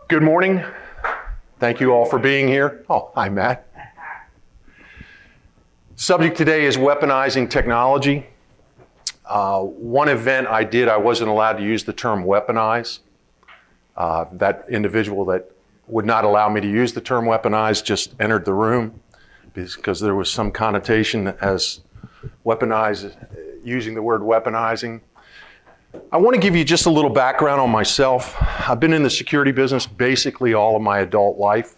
Good morning. Thank you all for being here. Oh, hi, Matt. Subject today is weaponizing technology. One event I did, I wasn't allowed to use the term weaponize. That individual that would not allow me to use the term weaponize just entered the room because there was some connotation as weaponize, using the word weaponizing. I want to give you just a little background on myself. I've been in the security business basically all of my adult life,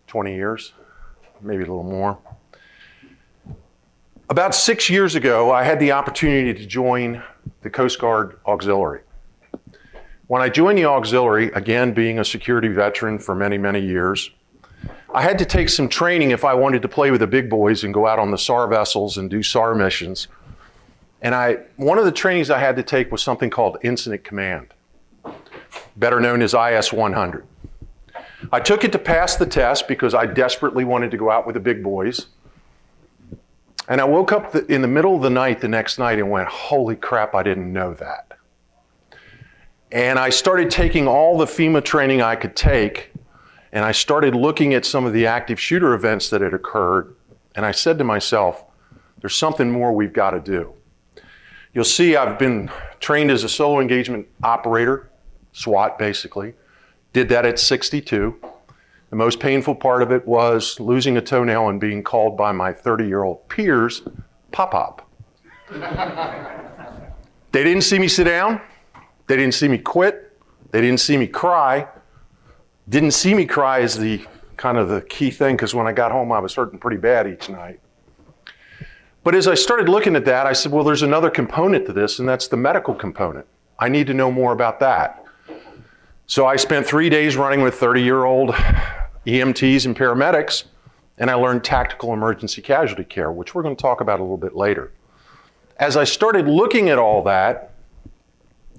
20 years, maybe a little more. About 6 years ago, I had the opportunity to join the Coast Guard Auxiliary. When I joined the Auxiliary, again, being a security veteran for many, many years, I had to take some training if I wanted to play with the big boys and go out on the SAR vessels and do SAR missions. And one of the trainings I had to take was something called Incident Command, better known as IS-100. I took it to pass the test because I desperately wanted to go out with the big boys. And I woke up in the middle of the night the next night and went, holy crap, I didn't know that. And I started taking all the FEMA training I could take, and I started looking at some of the active shooter events that had occurred, and I said to myself, there's something more we've got to do. You'll see I've been trained as a solo engagement operator, SWAT basically. Did that at 62. The most painful part of it was losing a toenail and being called by my 30-year-old peers, Pop-Pop. They didn't see me sit down. They didn't see me quit. They didn't see me cry. Didn't see me cry is the kind of the key thing, because when I got home I was hurting pretty bad each night. But as I started looking at that, I said, well, there's another component to this, and that's the medical component. I need to know more about that. So I spent 3 days running with 30-year-old EMTs and paramedics, and I learned tactical emergency casualty care, which we're going to talk about a little bit later. As I started looking at all that,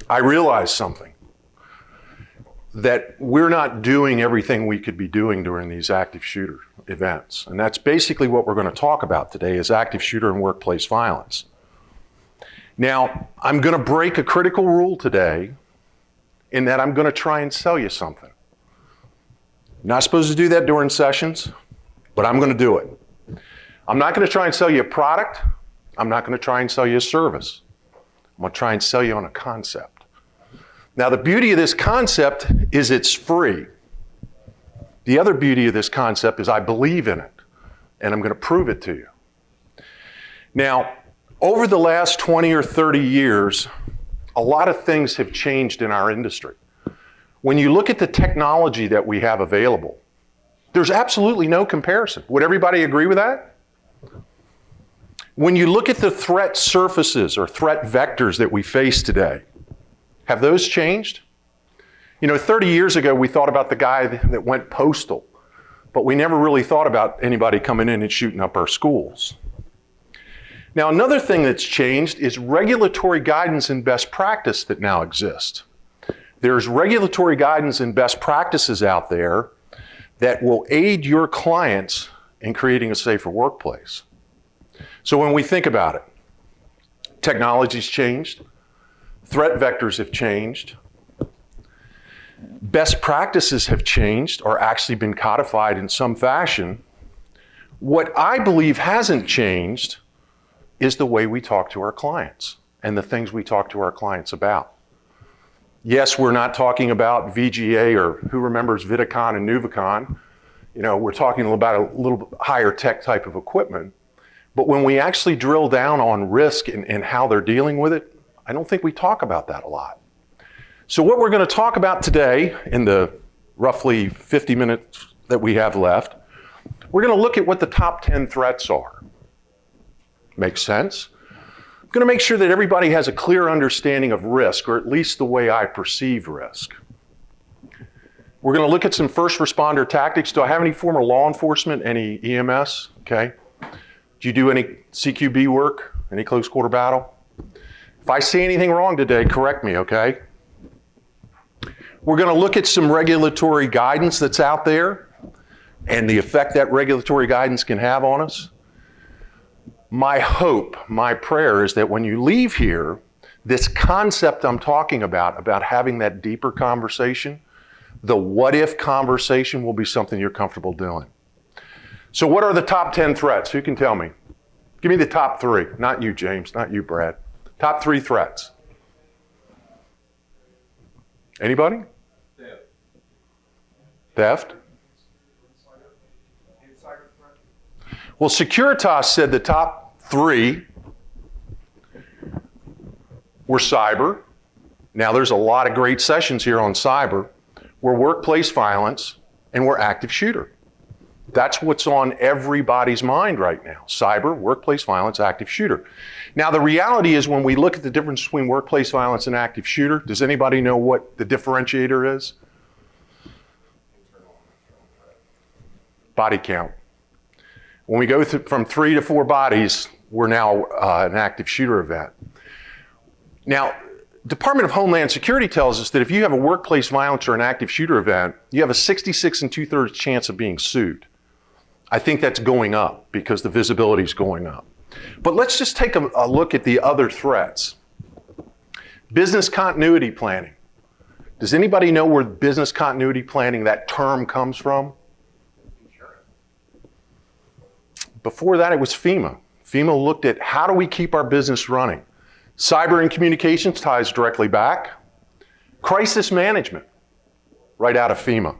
I realized something, that we're not doing everything we could be doing during these active shooter events. And that's basically what we're going to talk about today, is active shooter and workplace violence. Now, I'm going to break a critical rule today in that I'm going to try and sell you something. I'm not supposed to do that during sessions, but I'm going to do it. I'm not going to try and sell you a product. I'm not going to try and sell you a service. I'm going to try and sell you on a concept. Now, the beauty of this concept is it's free. The other beauty of this concept is I believe in it, and I'm going to prove it to you. Now, over the last 20 or 30 years, a lot of things have changed in our industry. When you look at the technology that we have available, there's absolutely no comparison. Would everybody agree with that? When you look at the threat surfaces or threat vectors that we face today, have those changed? You know, 30 years ago, we thought about the guy that went postal, but we never really thought about anybody coming in and shooting up our schools. Now, another thing that's changed is regulatory guidance and best practice that now exist. There's regulatory guidance and best practices out there that will aid your clients in creating a safer workplace. So when we think about it, technology's changed, threat vectors have changed, best practices have changed or actually been codified in some fashion. What I believe hasn't changed is the way we talk to our clients and the things we talk to our clients about. Yes, we're not talking about VGA or who remembers Vidicon and Nuvicon. You know, we're talking about a little higher tech type of equipment. But when we actually drill down on risk and how they're dealing with it, I don't think we talk about that a lot. So what we're going to talk about today in the roughly 50 minutes that we have left, we're going to look at what the top 10 threats are. Makes sense? I'm going to make sure that everybody has a clear understanding of risk, or at least the way I perceive risk. We're going to look at some first responder tactics. Do I have any former law enforcement, any EMS? Okay. Do you do any CQB work, any close quarter battle? If I see anything wrong today, correct me, okay? We're going to look at some regulatory guidance that's out there and the effect that regulatory guidance can have on us. My hope, my prayer is that when you leave here, this concept I'm talking about having that deeper conversation, the what if conversation will be something you're comfortable doing. So what are the top 10 threats? Who can tell me? Give me the top 3. Not you, James, not you, Brad. Top 3 threats. Anybody? Theft? Well, Securitas said the top 3 were cyber. Now, there's a lot of great sessions here on cyber. We're workplace violence, and we're active shooter. That's what's on everybody's mind right now. Cyber, workplace violence, active shooter. Now, the reality is when we look at the difference between workplace violence and active shooter, does anybody know what the differentiator is? Body count. When we go from 3 to 4 bodies, we're now an active shooter event. Now, Department of Homeland Security tells us that if you have a workplace violence or an active shooter event, you have a 66 2/3 chance of being sued. I think that's going up because the visibility is going up. But let's just take a look at the other threats. Business continuity planning. Does anybody know where business continuity planning, that term, comes from? Before that, it was FEMA. FEMA looked at how do we keep our business running. Cyber and communications ties directly back. Crisis management, right out of FEMA.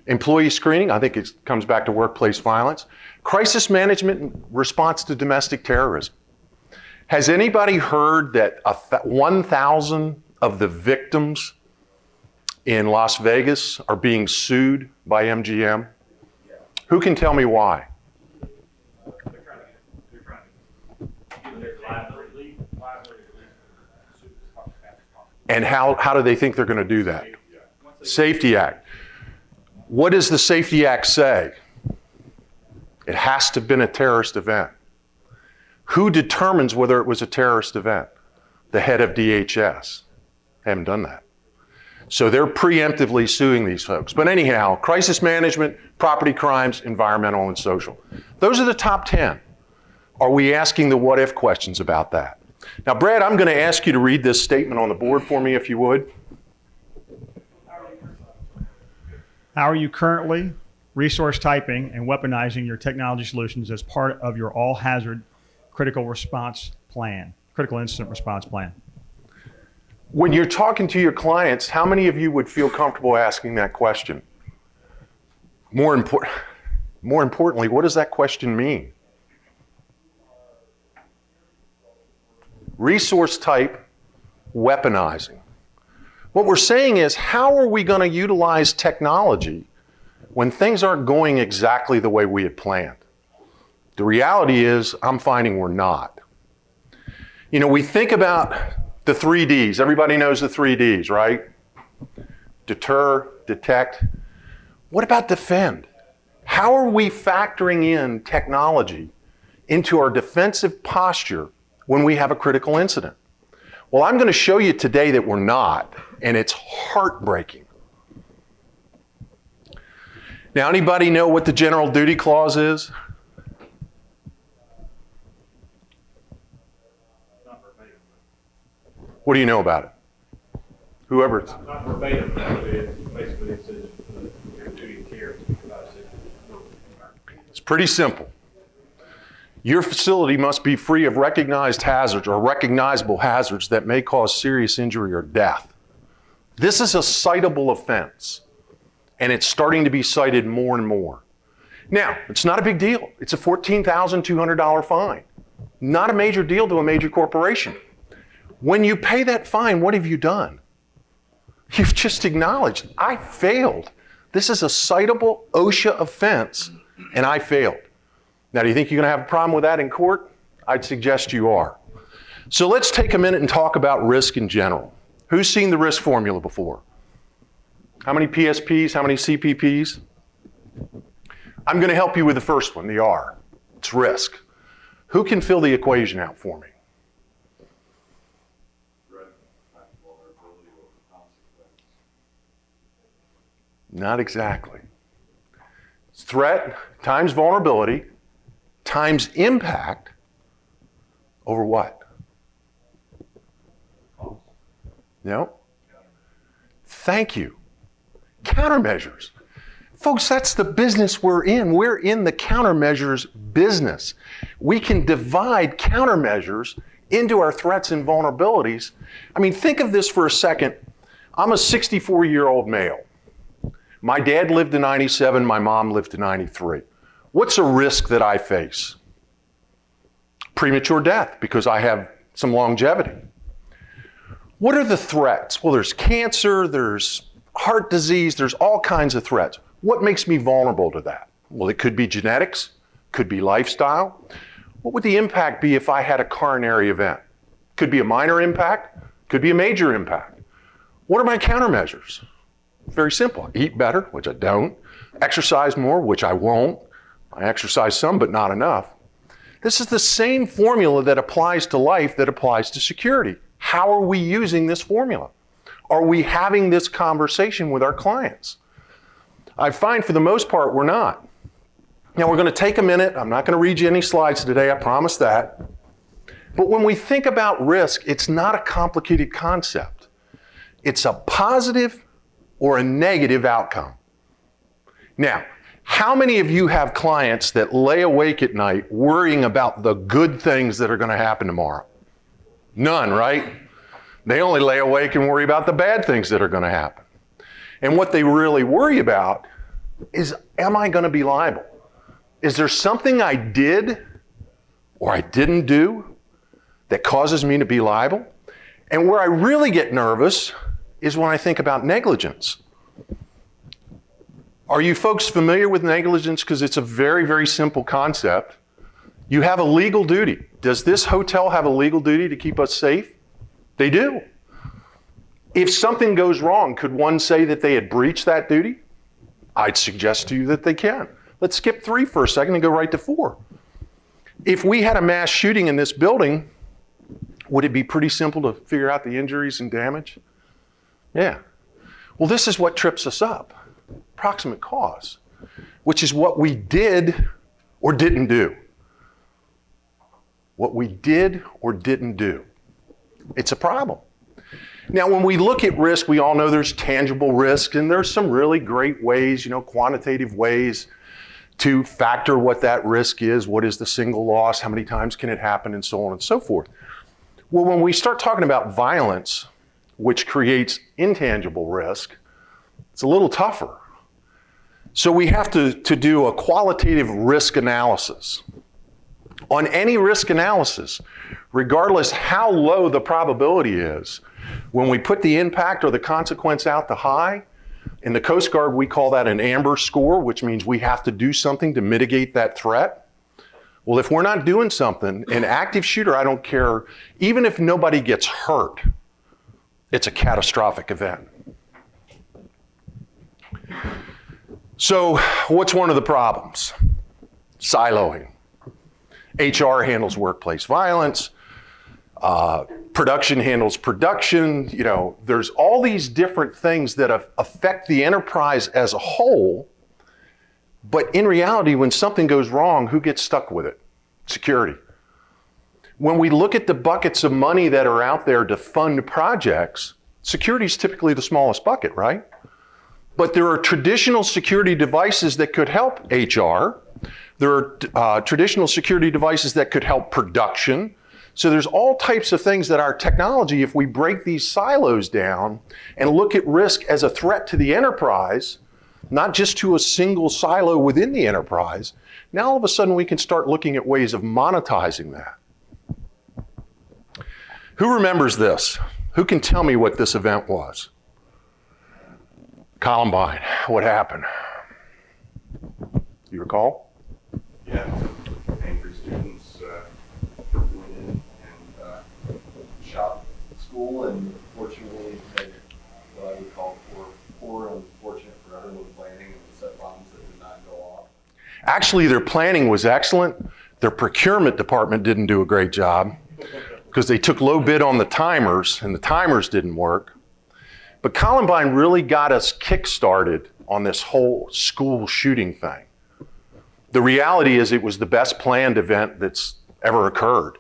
Employee screening, I think it comes back to workplace violence. Crisis management in response to domestic terrorism. Has anybody heard that 1,000 of the victims in Las Vegas are being sued by MGM? Who can tell me why? And how do they think they're going to do that? Safety Act. What does the Safety Act say? It has to have been a terrorist event. Who determines whether it was a terrorist event? The head of DHS. They haven't done that. So they're preemptively suing these folks. But anyhow, crisis management, property crimes, environmental, and social. Those are the top 10. Are we asking the what if questions about that? Now, Brad, I'm going to ask you to read this statement on the board for me, if you would. How are you currently resource typing and weaponizing your technology solutions as part of your all-hazard critical incident response plan? When you're talking to your clients, how many of you would feel comfortable asking that question? More importantly, what does that question mean? Resource type, weaponizing. What we're saying is, how are we going to utilize technology when things aren't going exactly the way we had planned? The reality is, I'm finding we're not. You know, we think about the 3 Ds. Everybody knows the 3 Ds, right? Deter, detect. What about defend? How are we factoring in technology into our defensive posture when we have a critical incident? Well, I'm going to show you today that we're not, and it's heartbreaking. Now, anybody know what the general duty clause is? What do you know about it? Whoever. Not verbatim, but basically it says your duty of care. It's pretty simple. Your facility must be free of recognized hazards or recognizable hazards that may cause serious injury or death. This is a citable offense, and it's starting to be cited more and more. Now, it's not a big deal. It's a $14,200 fine. Not a major deal to a major corporation. When you pay that fine, what have you done? You've just acknowledged, I failed. This is a citable OSHA offense, and I failed. Now, do you think you're going to have a problem with that in court? I'd suggest you are. So let's take a minute and talk about risk in general. Who's seen the risk formula before? How many PSPs? How many CPPs? I'm going to help you with the first one, the R. It's risk. Who can fill the equation out for me? Not exactly. It's threat times vulnerability times impact over what? No. Thank you. Countermeasures. Folks, that's the business we're in. We're in the countermeasures business. We can divide countermeasures into our threats and vulnerabilities. I mean, think of this for a second. I'm a 64-year-old male. My dad lived to 97, my mom lived to 93. What's a risk that I face? Premature death, because I have some longevity. What are the threats? Well, there's cancer, there's heart disease, there's all kinds of threats. What makes me vulnerable to that? Well, it could be genetics, could be lifestyle. What would the impact be if I had a coronary event? Could be a minor impact, could be a major impact. What are my countermeasures? Very simple. Eat better, which I don't. Exercise more, which I won't. I exercise some, but not enough. This is the same formula that applies to life that applies to security. How are we using this formula? Are we having this conversation with our clients? I find for the most part we're not. Now we're going to take a minute. I'm not going to read you any slides today, I promise that. But when we think about risk, it's not a complicated concept. It's a positive or a negative outcome. Now, how many of you have clients that lay awake at night worrying about the good things that are going to happen tomorrow? None, right? They only lay awake and worry about the bad things that are going to happen. And what they really worry about is, am I going to be liable? Is there something I did or I didn't do that causes me to be liable? And where I really get nervous is when I think about negligence. Are you folks familiar with negligence? Because it's a very, very simple concept. You have a legal duty. Does this hotel have a legal duty to keep us safe? They do. If something goes wrong, could one say that they had breached that duty? I'd suggest to you that they can. Let's skip 3 for a second and go right to 4. If we had a mass shooting in this building, would it be pretty simple to figure out the injuries and damage? Yeah. Well, this is what trips us up. Proximate cause, which is what we did or didn't do. What we did or didn't do. It's a problem. Now, when we look at risk, we all know there's tangible risk, and there's some really great ways, quantitative ways to factor what that risk is. What is the single loss? How many times can it happen? And so on and so forth. Well, when we start talking about violence, which creates intangible risk, it's a little tougher. So we have to do a qualitative risk analysis. On any risk analysis, regardless how low the probability is, when we put the impact or the consequence out to high, in the Coast Guard we call that an amber score, which means we have to do something to mitigate that threat. Well, if we're not doing something, an active shooter, I don't care, even if nobody gets hurt, it's a catastrophic event. So what's one of the problems? Siloing. HR handles workplace violence. Production handles production. There's all these different things that affect the enterprise as a whole. But in reality, when something goes wrong, who gets stuck with it? Security. When we look at the buckets of money that are out there to fund projects, security is typically the smallest bucket, right? But there are traditional security devices that could help HR. There are traditional security devices that could help production. So there's all types of things that our technology, if we break these silos down and look at risk as a threat to the enterprise, not just to a single silo within the enterprise, now all of a sudden we can start looking at ways of monetizing that. Who remembers this? Who can tell me what this event was? Columbine, what happened? You recall? Yeah, angry students went in and shot the school, and fortunately had what I would call poor and unfortunate for everyone planning, and set bombs that did not go off. Actually, their planning was excellent. Their procurement department didn't do a great job because they took low bid on the timers, and the timers didn't work. But Columbine really got us kick-started on this whole school shooting thing. The reality is it was the best planned event that's ever occurred.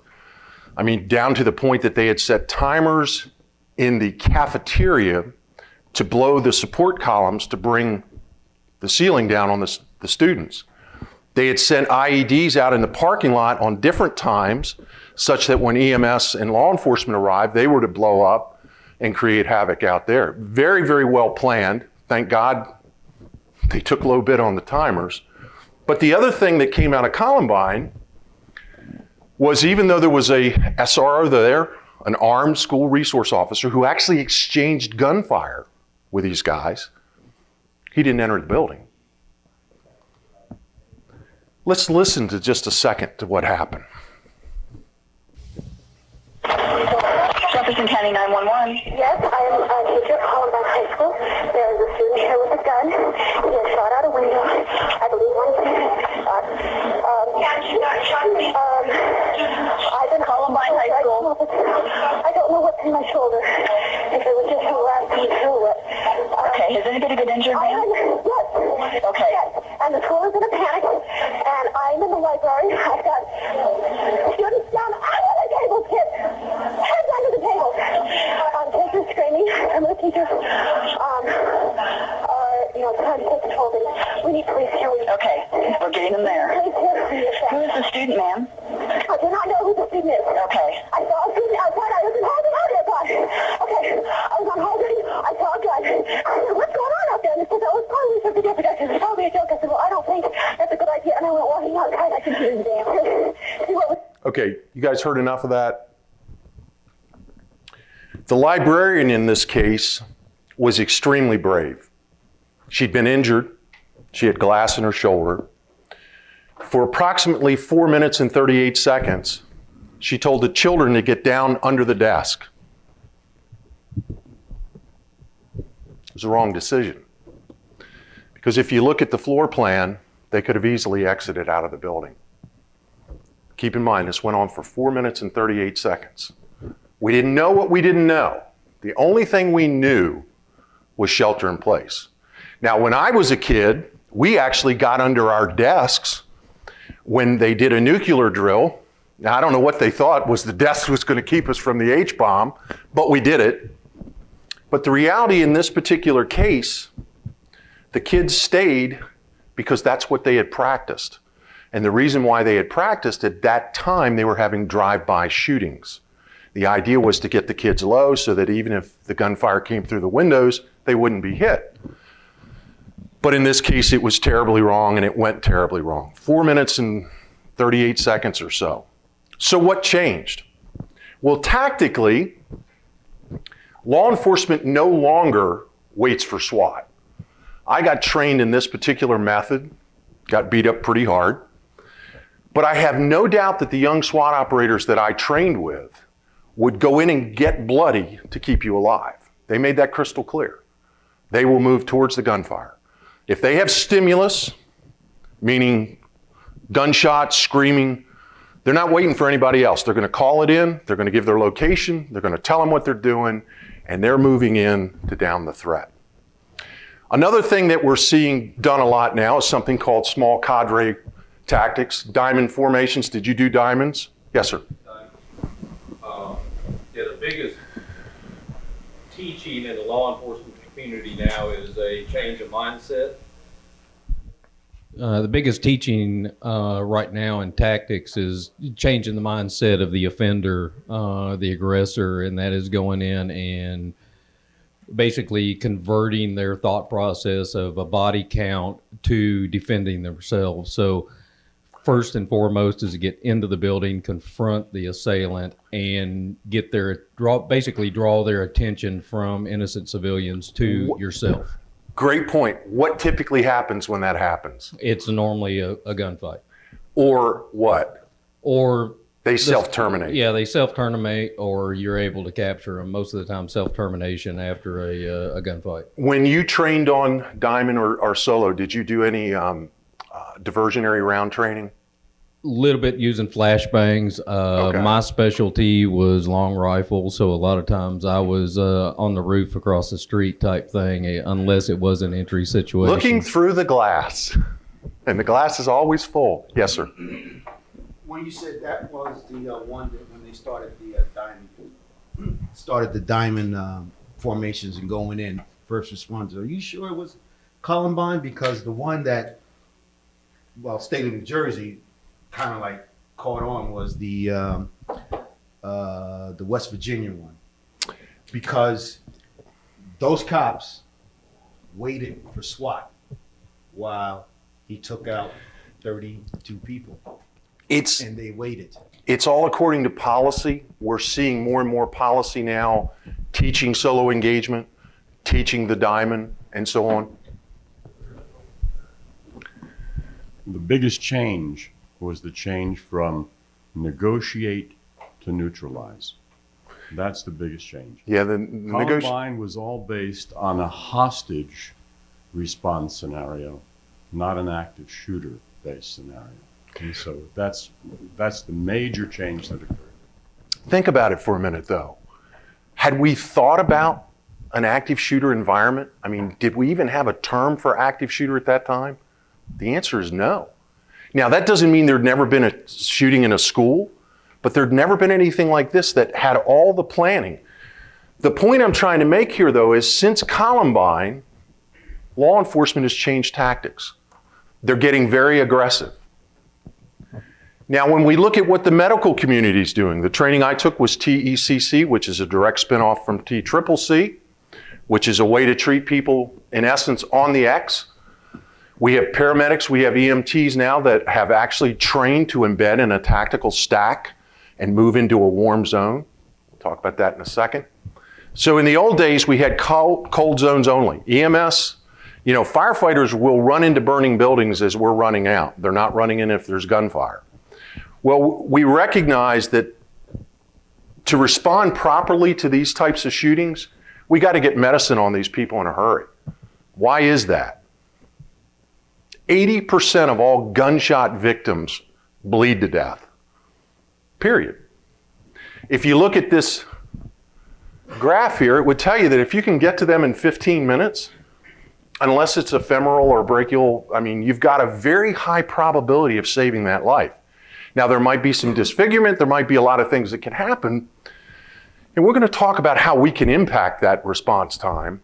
I mean, down to the point that they had set timers in the cafeteria to blow the support columns to bring the ceiling down on the students. They had sent IEDs out in the parking lot on different times, such that when EMS and law enforcement arrived, they were to blow up and create havoc out there. Very, very well planned. Thank God they took low bid on the timers. But the other thing that came out of Columbine was, even though there was a SRO there, an armed school resource officer who actually exchanged gunfire with these guys, he didn't enter the building. Let's listen to just a second to what happened. Jefferson County 911. Yes, I am a teacher at Columbine High School. There is a student here with a gun. He has shot out a window. I believe one student shot. I've been Columbine High School. I don't know what's in my shoulder. If it was just a last piece through it. Okay, has anybody been injured, ma'am? Yes. Okay. Yes. And the school is in a panic. And I'm in the library. I've got students down under the table, kids. Heads under the table. Kids are screaming. Some of the teachers are, trying to take control of it. We need police here. Okay, we're getting them there. Police here. Who is the student, ma'am? I do not know who the student is. Okay. I saw a student outside. I was in holding on to a gun. Okay. I was on holding. I saw a gun. I said, what's going on out there? And he said, oh, it's probably for video production. It's probably a joke. I said, well, I don't think that's a good idea. And I went walking outside. I could hear him damn. See what was... Okay, you guys heard enough of that? The librarian in this case was extremely brave. She'd been injured. She had glass in her shoulder. For approximately 4 minutes and 38 seconds, she told the children to get down under the desk. It was the wrong decision. Because if you look at the floor plan, they could have easily exited out of the building. Keep in mind, this went on for 4 minutes and 38 seconds. We didn't know what we didn't know. The only thing we knew was shelter in place. Now, when I was a kid, we actually got under our desks when they did a nuclear drill. Now, I don't know what they thought was the desk was going to keep us from the H-bomb, but we did it. But the reality in this particular case, the kids stayed because that's what they had practiced. And the reason why they had practiced, at that time, they were having drive-by shootings. The idea was to get the kids low so that even if the gunfire came through the windows, they wouldn't be hit. But in this case, it was terribly wrong, and it went terribly wrong. 4 minutes and 38 seconds or so. So what changed? Well, tactically, law enforcement no longer waits for SWAT. I got trained in this particular method, got beat up pretty hard, but I have no doubt that the young SWAT operators that I trained with would go in and get bloody to keep you alive. They made that crystal clear. They will move towards the gunfire. If they have stimulus, meaning gunshots, screaming, they're not waiting for anybody else. They're going to call it in, they're going to give their location, they're going to tell them what they're doing, and they're moving in to down the threat. Another thing that we're seeing done a lot now is something called small cadre tactics, diamond formations. Did you do diamonds? Yes, sir. Yeah, the biggest teaching in the law enforcement community now is a change of mindset. The biggest teaching right now in tactics is changing the mindset of the offender, the aggressor, and that is going in and basically converting their thought process of a body count to defending themselves. So first and foremost is to get into the building, confront the assailant, and get basically draw their attention from innocent civilians to yourself. Great point. What typically happens when that happens? It's normally a gunfight. Or what? Or they self-terminate. Yeah, they self-terminate, or you're able to capture them. Most of the time, self-termination after a gunfight. When you trained on diamond or solo, did you do any diversionary round training? A little bit using flashbangs. Okay. My specialty was long rifle, so a lot of times I was on the roof across the street type thing, unless it was an entry situation. Looking through the glass, and the glass is always full. Yes, sir. When you said that was the one that when they started the diamond formations and going in, first responders. Are you sure it was Columbine? Because the one that, well, state of New Jersey kind of like caught on was the West Virginia one. Because those cops waited for SWAT while he took out 32 people. And they waited. It's all according to policy. We're seeing more and more policy now, teaching solo engagement, teaching the diamond, and so on. The biggest change was the change from negotiate to neutralize. That's the biggest change. Yeah, the Columbine was all based on a hostage response scenario, not an active shooter based scenario. And so that's the major change that occurred. Think about it for a minute, though. Had we thought about an active shooter environment? I mean, did we even have a term for active shooter at that time? The answer is no. Now, that doesn't mean there'd never been a shooting in a school, but there'd never been anything like this that had all the planning. The point I'm trying to make here, though, is since Columbine, law enforcement has changed tactics. They're getting very aggressive. Now, when we look at what the medical community is doing, the training I took was TECC, which is a direct spinoff from TCCC, which is a way to treat people, in essence, on the X. We have paramedics, we have EMTs now that have actually trained to embed in a tactical stack and move into a warm zone. We'll talk about that in a second. So in the old days, we had cold zones only. EMS, firefighters will run into burning buildings as we're running out. They're not running in if there's gunfire. Well, we recognize that to respond properly to these types of shootings, we got to get medicine on these people in a hurry. Why is that? 80% of all gunshot victims bleed to death, period. If you look at this graph here, it would tell you that if you can get to them in 15 minutes, unless it's ephemeral or brachial, you've got a very high probability of saving that life. Now, there might be some disfigurement, there might be a lot of things that can happen, and we're going to talk about how we can impact that response time.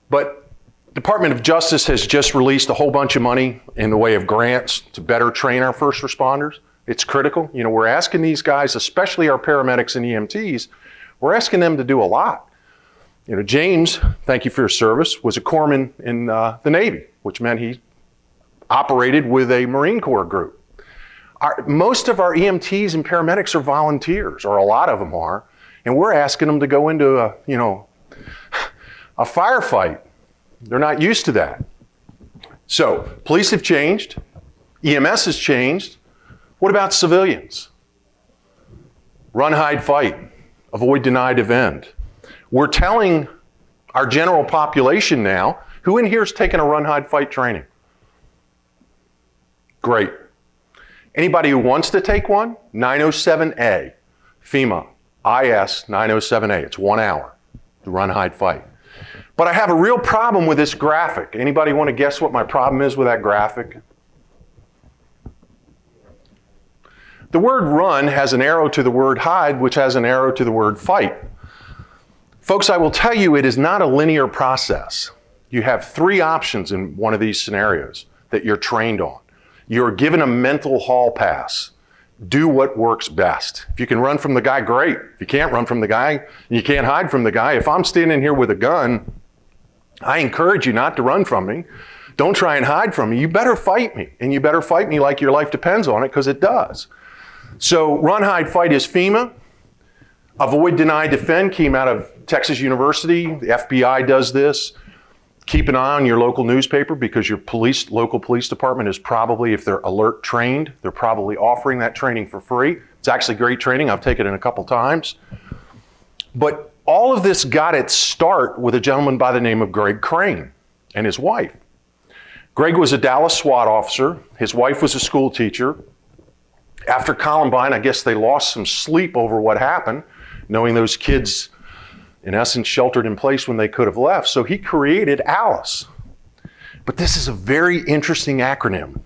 But Department of Justice has just released a whole bunch of money in the way of grants to better train our first responders. It's critical. We're asking these guys, especially our paramedics and EMTs, we're asking them to do a lot. James, thank you for your service, was a corpsman in the Navy, which meant he operated with a Marine Corps group. Most of our EMTs and paramedics are volunteers, or a lot of them are, and we're asking them to go into a firefight. They're not used to that. So, police have changed, EMS has changed. What about civilians? Run, hide, fight, avoid, deny, defend. We're telling our general population now, who in here is taking a run, hide, fight training? Great. Anybody who wants to take one, 907A, FEMA, IS 907A. It's 1 hour to run, hide, fight. But I have a real problem with this graphic. Anybody want to guess what my problem is with that graphic? The word run has an arrow to the word hide, which has an arrow to the word fight. Folks, I will tell you it is not a linear process. You have 3 options in one of these scenarios that you're trained on. You're given a mental hall pass. Do what works best. If you can run from the guy, great. If you can't run from the guy, and you can't hide from the guy, if I'm standing here with a gun, I encourage you not to run from me. Don't try and hide from me. You better fight me. And you better fight me like your life depends on it, because it does. So run, hide, fight is FEMA. Avoid, deny, defend came out of Texas University. The FBI does this. Keep an eye on your local newspaper, because your local police department is probably, if they're alert trained, they're probably offering that training for free. It's actually great training. I've taken it a couple times. But all of this got its start with a gentleman by the name of Greg Crane and his wife. Greg was a Dallas SWAT officer. His wife was a school teacher. After Columbine, I guess they lost some sleep over what happened, knowing those kids in essence, sheltered in place when they could have left. So he created ALICE. But this is a very interesting acronym.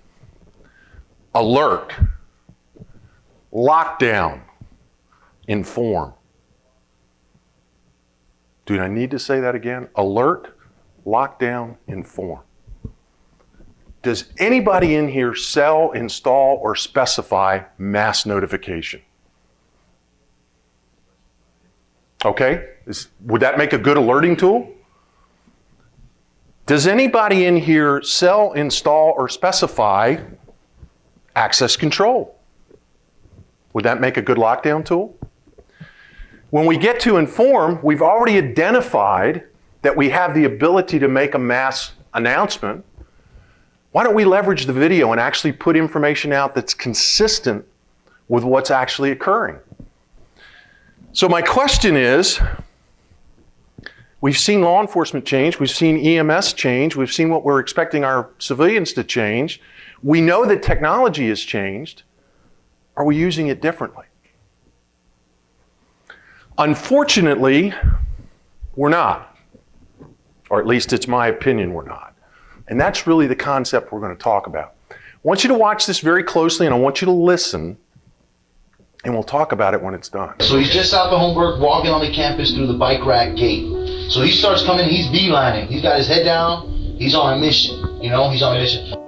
Alert, lockdown, inform. Do I need to say that again? Alert, lockdown, inform. Does anybody in here sell, install, or specify mass notification? Okay, would that make a good alerting tool? Does anybody in here sell, install, or specify access control? Would that make a good lockdown tool? When we get to inform, we've already identified that we have the ability to make a mass announcement. Why don't we leverage the video and actually put information out that's consistent with what's actually occurring? So my question is, we've seen law enforcement change, we've seen EMS change, we've seen what we're expecting our civilians to change. We know that technology has changed. Are we using it differently? Unfortunately, we're not. Or at least it's my opinion we're not. And that's really the concept we're going to talk about. I want you to watch this very closely and I want you to listen and we'll talk about it when it's done. So he's just out of homework, walking on the campus through the bike rack gate. So he starts coming, he's beelining. He's got his head down, he's on a mission, he's on a mission.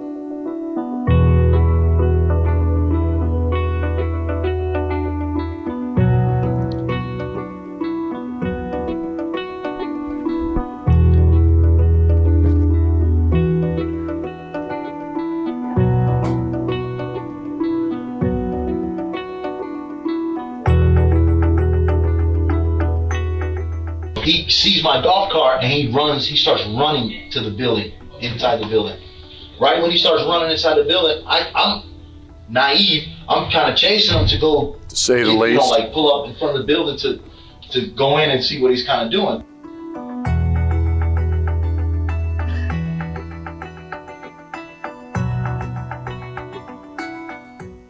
He sees my golf cart and he starts running to the building, inside the building. Right when he starts running inside the building, I'm naive, I'm kind of chasing him to go, to say the least, like pull up in front of the building to go in and see what he's kind of doing.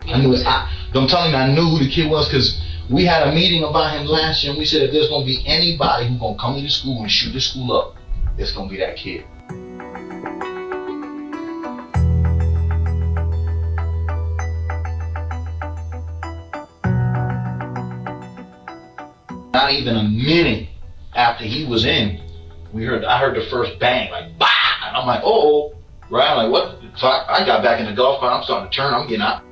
I knew it. I'm telling you, I knew who the kid was because we had a meeting about him last year and we said if there's gonna be anybody who's gonna come to the school and shoot the school up, it's gonna be that kid. Not even a minute after he was in, I heard the first bang, like bah! And I'm like, oh, right? I'm like, what? So I got back in the golf cart, I'm starting to turn, I'm getting out.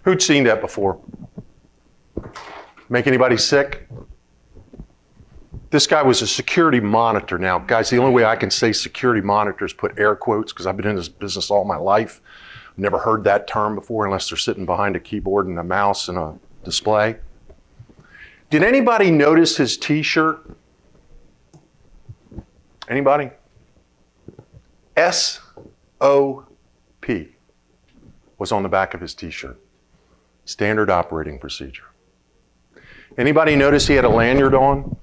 Who'd seen that before? Make anybody sick? This guy was a security monitor. Now, guys, the only way I can say security monitor is put air quotes because I've been in this business all my life. Never heard that term before unless they're sitting behind a keyboard and a mouse and a display. Did anybody notice his t-shirt? Anybody? SOP was on the back of his t-shirt. Standard operating procedure. Anybody notice he had a lanyard on?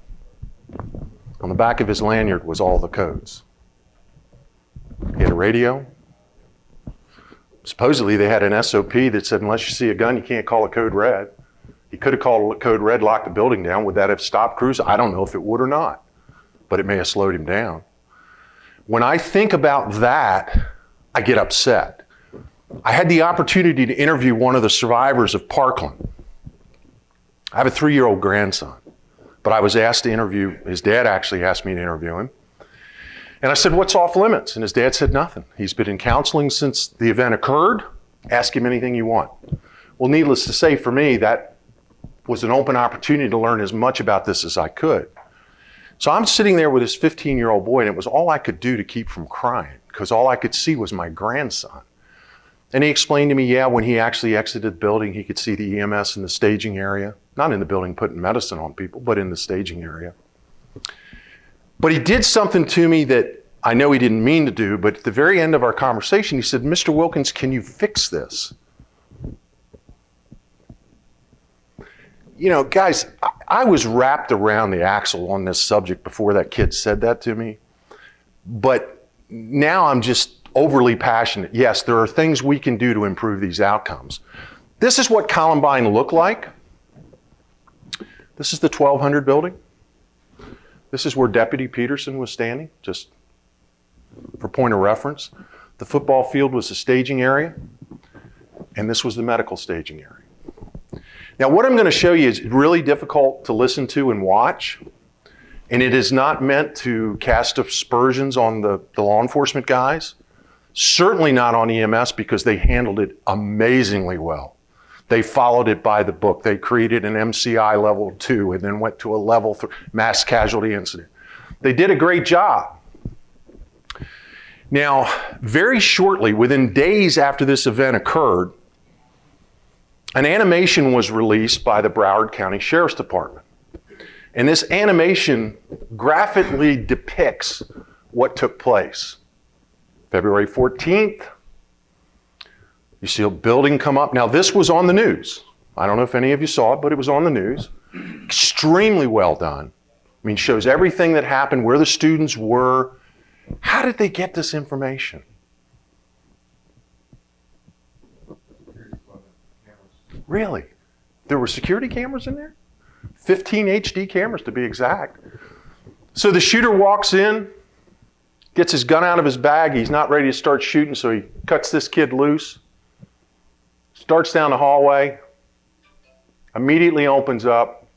On the back of his lanyard was all the codes. He had a radio. Supposedly they had an SOP that said unless you see a gun, you can't call a code red. He could have called a code red, locked the building down. Would that have stopped crews? I don't know if it would or not, but it may have slowed him down. When I think about that, I get upset. I had the opportunity to interview one of the survivors of Parkland. I have a 3-year-old grandson, but I was asked to interview, his dad actually asked me to interview him. And I said, what's off limits? And his dad said nothing. He's been in counseling since the event occurred. Ask him anything you want. Well, needless to say, for me, that was an open opportunity to learn as much about this as I could. So I'm sitting there with this 15-year-old boy, and it was all I could do to keep from crying, because all I could see was my grandson. And he explained to me, yeah, when he actually exited the building, he could see the EMS in the staging area. Not in the building putting medicine on people, but in the staging area. But he did something to me that I know he didn't mean to do, but at the very end of our conversation, he said, Mr. Wilkins, can you fix this? You know, guys, I was wrapped around the axle on this subject before that kid said that to me. But now I'm just overly passionate. Yes, there are things we can do to improve these outcomes. This is what Columbine looked like. This is the 1200 building. This is where Deputy Peterson was standing, just for point of reference. The football field was the staging area, and this was the medical staging area. Now, what I'm going to show you is really difficult to listen to and watch, and it is not meant to cast aspersions on the law enforcement guys, certainly not on EMS, because they handled it amazingly well. They followed it by the book. They created an MCI level 2 and then went to a level 3 mass casualty incident. They did a great job. Now, very shortly, within days after this event occurred, an animation was released by the Broward County Sheriff's Department. And this animation graphically depicts what took place. February 14th, you see a building come up. Now, this was on the news. I don't know if any of you saw it, but it was on the news. Extremely well done. I mean, shows everything that happened, where the students were. How did they get this information? Really? There were security cameras in there? 15 HD cameras to be exact. So the shooter walks in, gets his gun out of his bag. He's not ready to start shooting, so he cuts this kid loose, starts down the hallway, immediately opens up.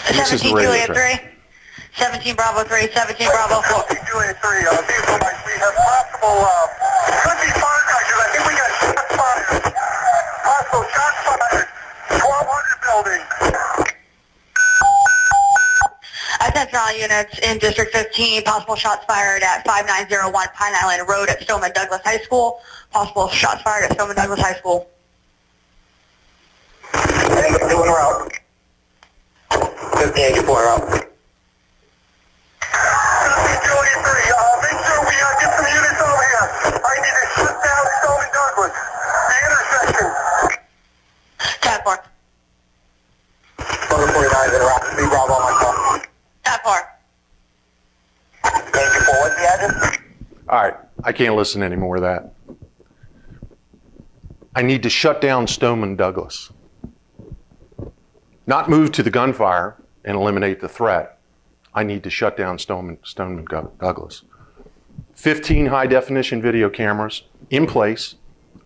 And this is the radio track. 17 Bravo 3, 17 Bravo 4. Juliet 3, we have possible, could be fire crackers. I think we got shots fired. Possible shots fired. 1200 building. Attention all units in District 15, possible shots fired at 5901 Pine Island Road at Stoneman Douglas High School. Possible shots fired at Stoneman Douglas High School. Anybody doing route? 1584 route. Juliet 3, make sure we get some units over here. I need to shut down Stoneman Douglas. The intersection. 10-4. Brother 49 is in route. 3 Bravo on my call. 10-4. Thank you for what's the address? All right, I can't listen to any more of that. I need to shut down Stoneman Douglas. Not move to the gunfire and eliminate the threat. I need to shut down Stoneman Douglas. 15 high-definition video cameras in place,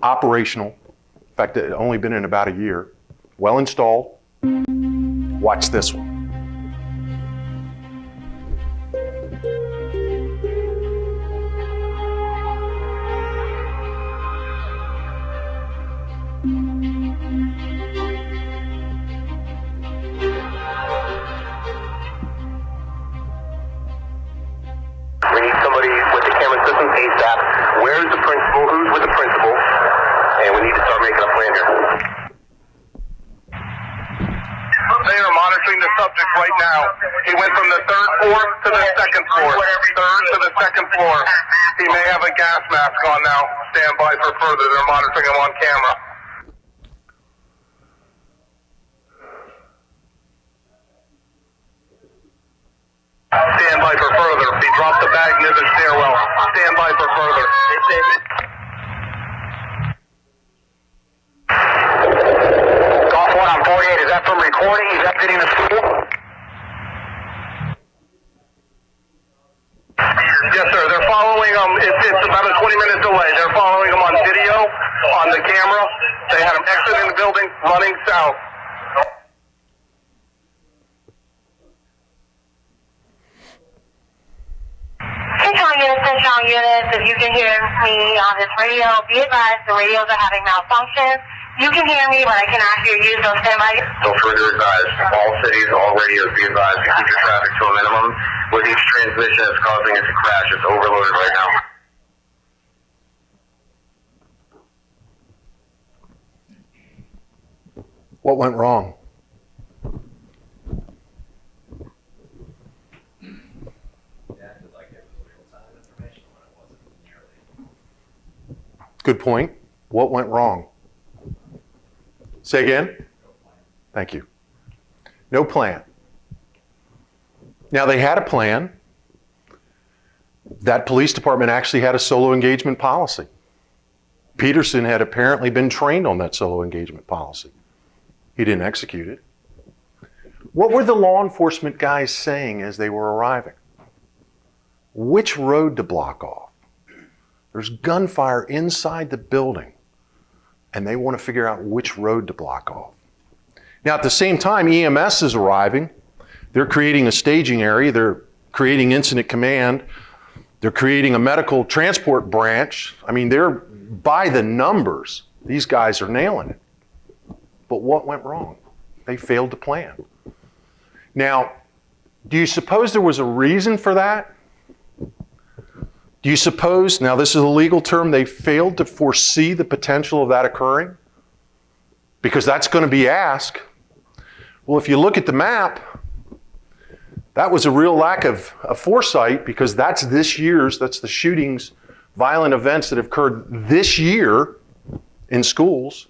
operational. In fact, it had only been in about a year. Well installed. Watch this one. We need somebody with the camera system ASAP. Where's the principal? Who's with the principal? And we need to start making a plan here. They are monitoring the subject right now. He went from the 3rd floor to the 2nd floor. 3rd to the 2nd floor. He may have a gas mask on now. Stand by for further. They're monitoring him on camera. Stand by for further. He dropped the bag near the stairwell. Stand by for further. Golf 1 on 48. Is that from recording? He's exiting the school? Yes, sir. They're following him. It's about a 20-minute delay. They're following him on video, on the camera. They had him exiting the building, running south. Attention units, if you can hear me on this radio, be advised the radios are having malfunctions. You can hear me, but I cannot hear you, so stand by. So further advised, all cities, all radios be advised to keep your traffic to a minimum. With each transmission that's causing it to crash, it's overloaded right now. What went wrong? Good point. What went wrong? Say again? Thank you. No plan. Now, they had a plan. That police department actually had a solo engagement policy. Peterson had apparently been trained on that solo engagement policy. He didn't execute it. What were the law enforcement guys saying as they were arriving? Which road to block off? There's gunfire inside the building, and they want to figure out which road to block off. Now, at the same time, EMS is arriving. They're creating a staging area. They're creating incident command. They're creating a medical transport branch. I mean, they're by the numbers. These guys are nailing it. But what went wrong? They failed to plan. Now, do you suppose there was a reason for that? Do you suppose, now this is a legal term, they failed to foresee the potential of that occurring? Because that's going to be asked. Well, if you look at the map, that was a real lack of foresight, because that's the shootings, violent events that have occurred this year in schools.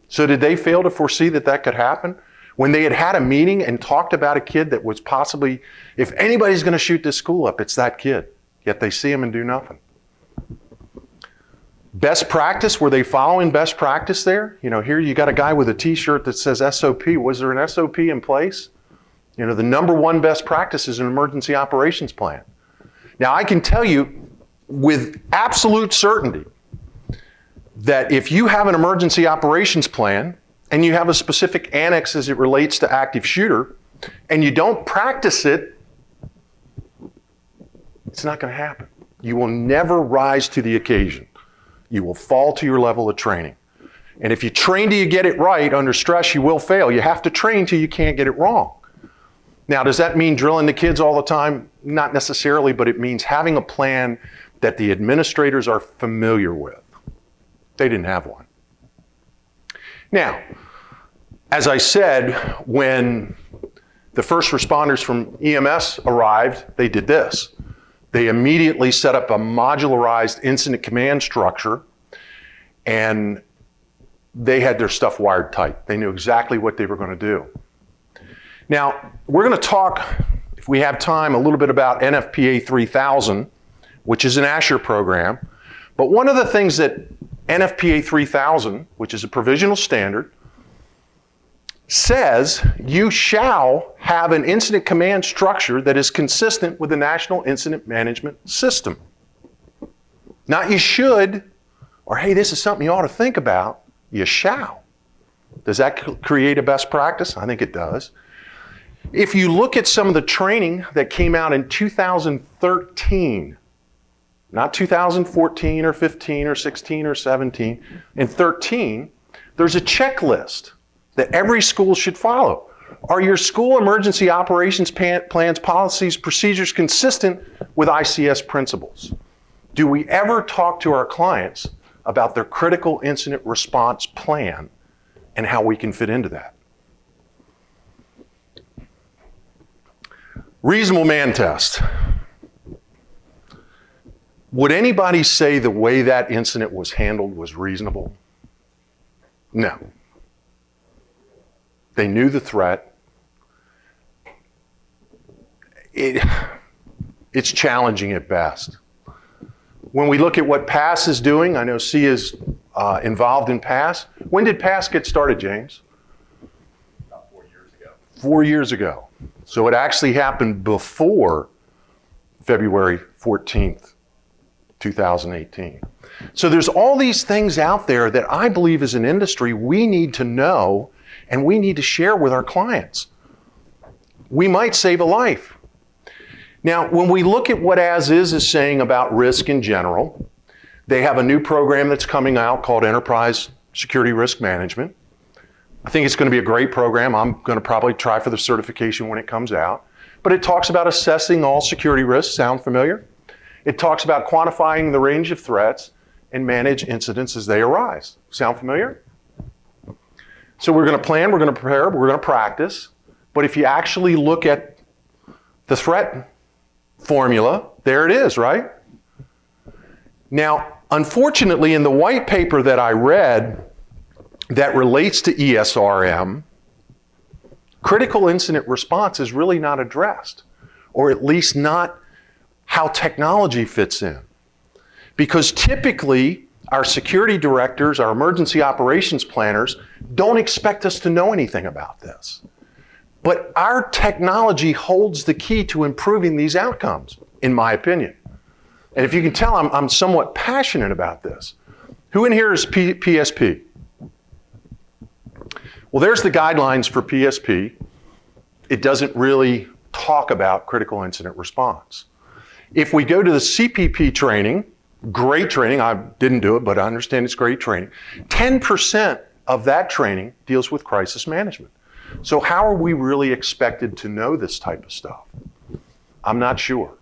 So did they fail to foresee that that could happen? When they had a meeting and talked about a kid that was possibly, if anybody's going to shoot this school up, it's that kid. Yet they see him and do nothing. Best practice, were they following best practice there? You know, here you got a guy with a t-shirt that says SOP. Was there an SOP in place? You know, the number one best practice is an emergency operations plan. Now, I can tell you with absolute certainty that if you have an emergency operations plan and you have a specific annex as it relates to active shooter and you don't practice it, it's not going to happen. You will never rise to the occasion. You will fall to your level of training. And if you train till you get it right, under stress you will fail. You have to train till you can't get it wrong. Now, does that mean drilling the kids all the time? Not necessarily, but it means having a plan that the administrators are familiar with. They didn't have one. Now, as I said, when the first responders from EMS arrived, they did this. They immediately set up a modularized incident command structure, and they had their stuff wired tight. They knew exactly what they were going to do. Now, we're going to talk, if we have time, a little bit about NFPA 3000, which is an ASHER program. But one of the things that NFPA 3000, which is a provisional standard, says you shall have an incident command structure that is consistent with the National Incident Management System. Not you should, or hey, this is something you ought to think about. You shall. Does that create a best practice? I think it does. If you look at some of the training that came out in 2013, not 2014 or 15 or 16 or 17, in 13, there's a checklist that every school should follow. Are your school emergency operations plans, policies, procedures consistent with ICS principles? Do we ever talk to our clients about their critical incident response plan and how we can fit into that? Reasonable man test. Would anybody say the way that incident was handled was reasonable? No. They knew the threat. It's challenging at best. When we look at what PASS is doing, I know C is involved in PASS. When did PASS get started, James? About 4 years ago. 4 years ago. So it actually happened before February 14th, 2018. So there's all these things out there that I believe as an industry we need to know and we need to share with our clients. We might save a life. Now, when we look at what As is saying about risk in general, they have a new program that's coming out called Enterprise Security Risk Management. I think it's going to be a great program. I'm going to probably try for the certification when it comes out. But it talks about assessing all security risks. Sound familiar? It talks about quantifying the range of threats and manage incidents as they arise. Sound familiar? So we're going to plan, we're going to prepare, we're going to practice. But if you actually look at the threat formula, there it is, right? Now, unfortunately, in the white paper that I read that relates to ESRM, critical incident response is really not addressed, or at least not how technology fits in. Because typically, our security directors, our emergency operations planners, don't expect us to know anything about this. But our technology holds the key to improving these outcomes, in my opinion. And if you can tell, I'm somewhat passionate about this. Who in here is PSP? Well, there's the guidelines for PSP. It doesn't really talk about critical incident response. If we go to the CPP training, great training, I didn't do it, but I understand it's great training. 10% of that training deals with crisis management. So how are we really expected to know this type of stuff? I'm not sure.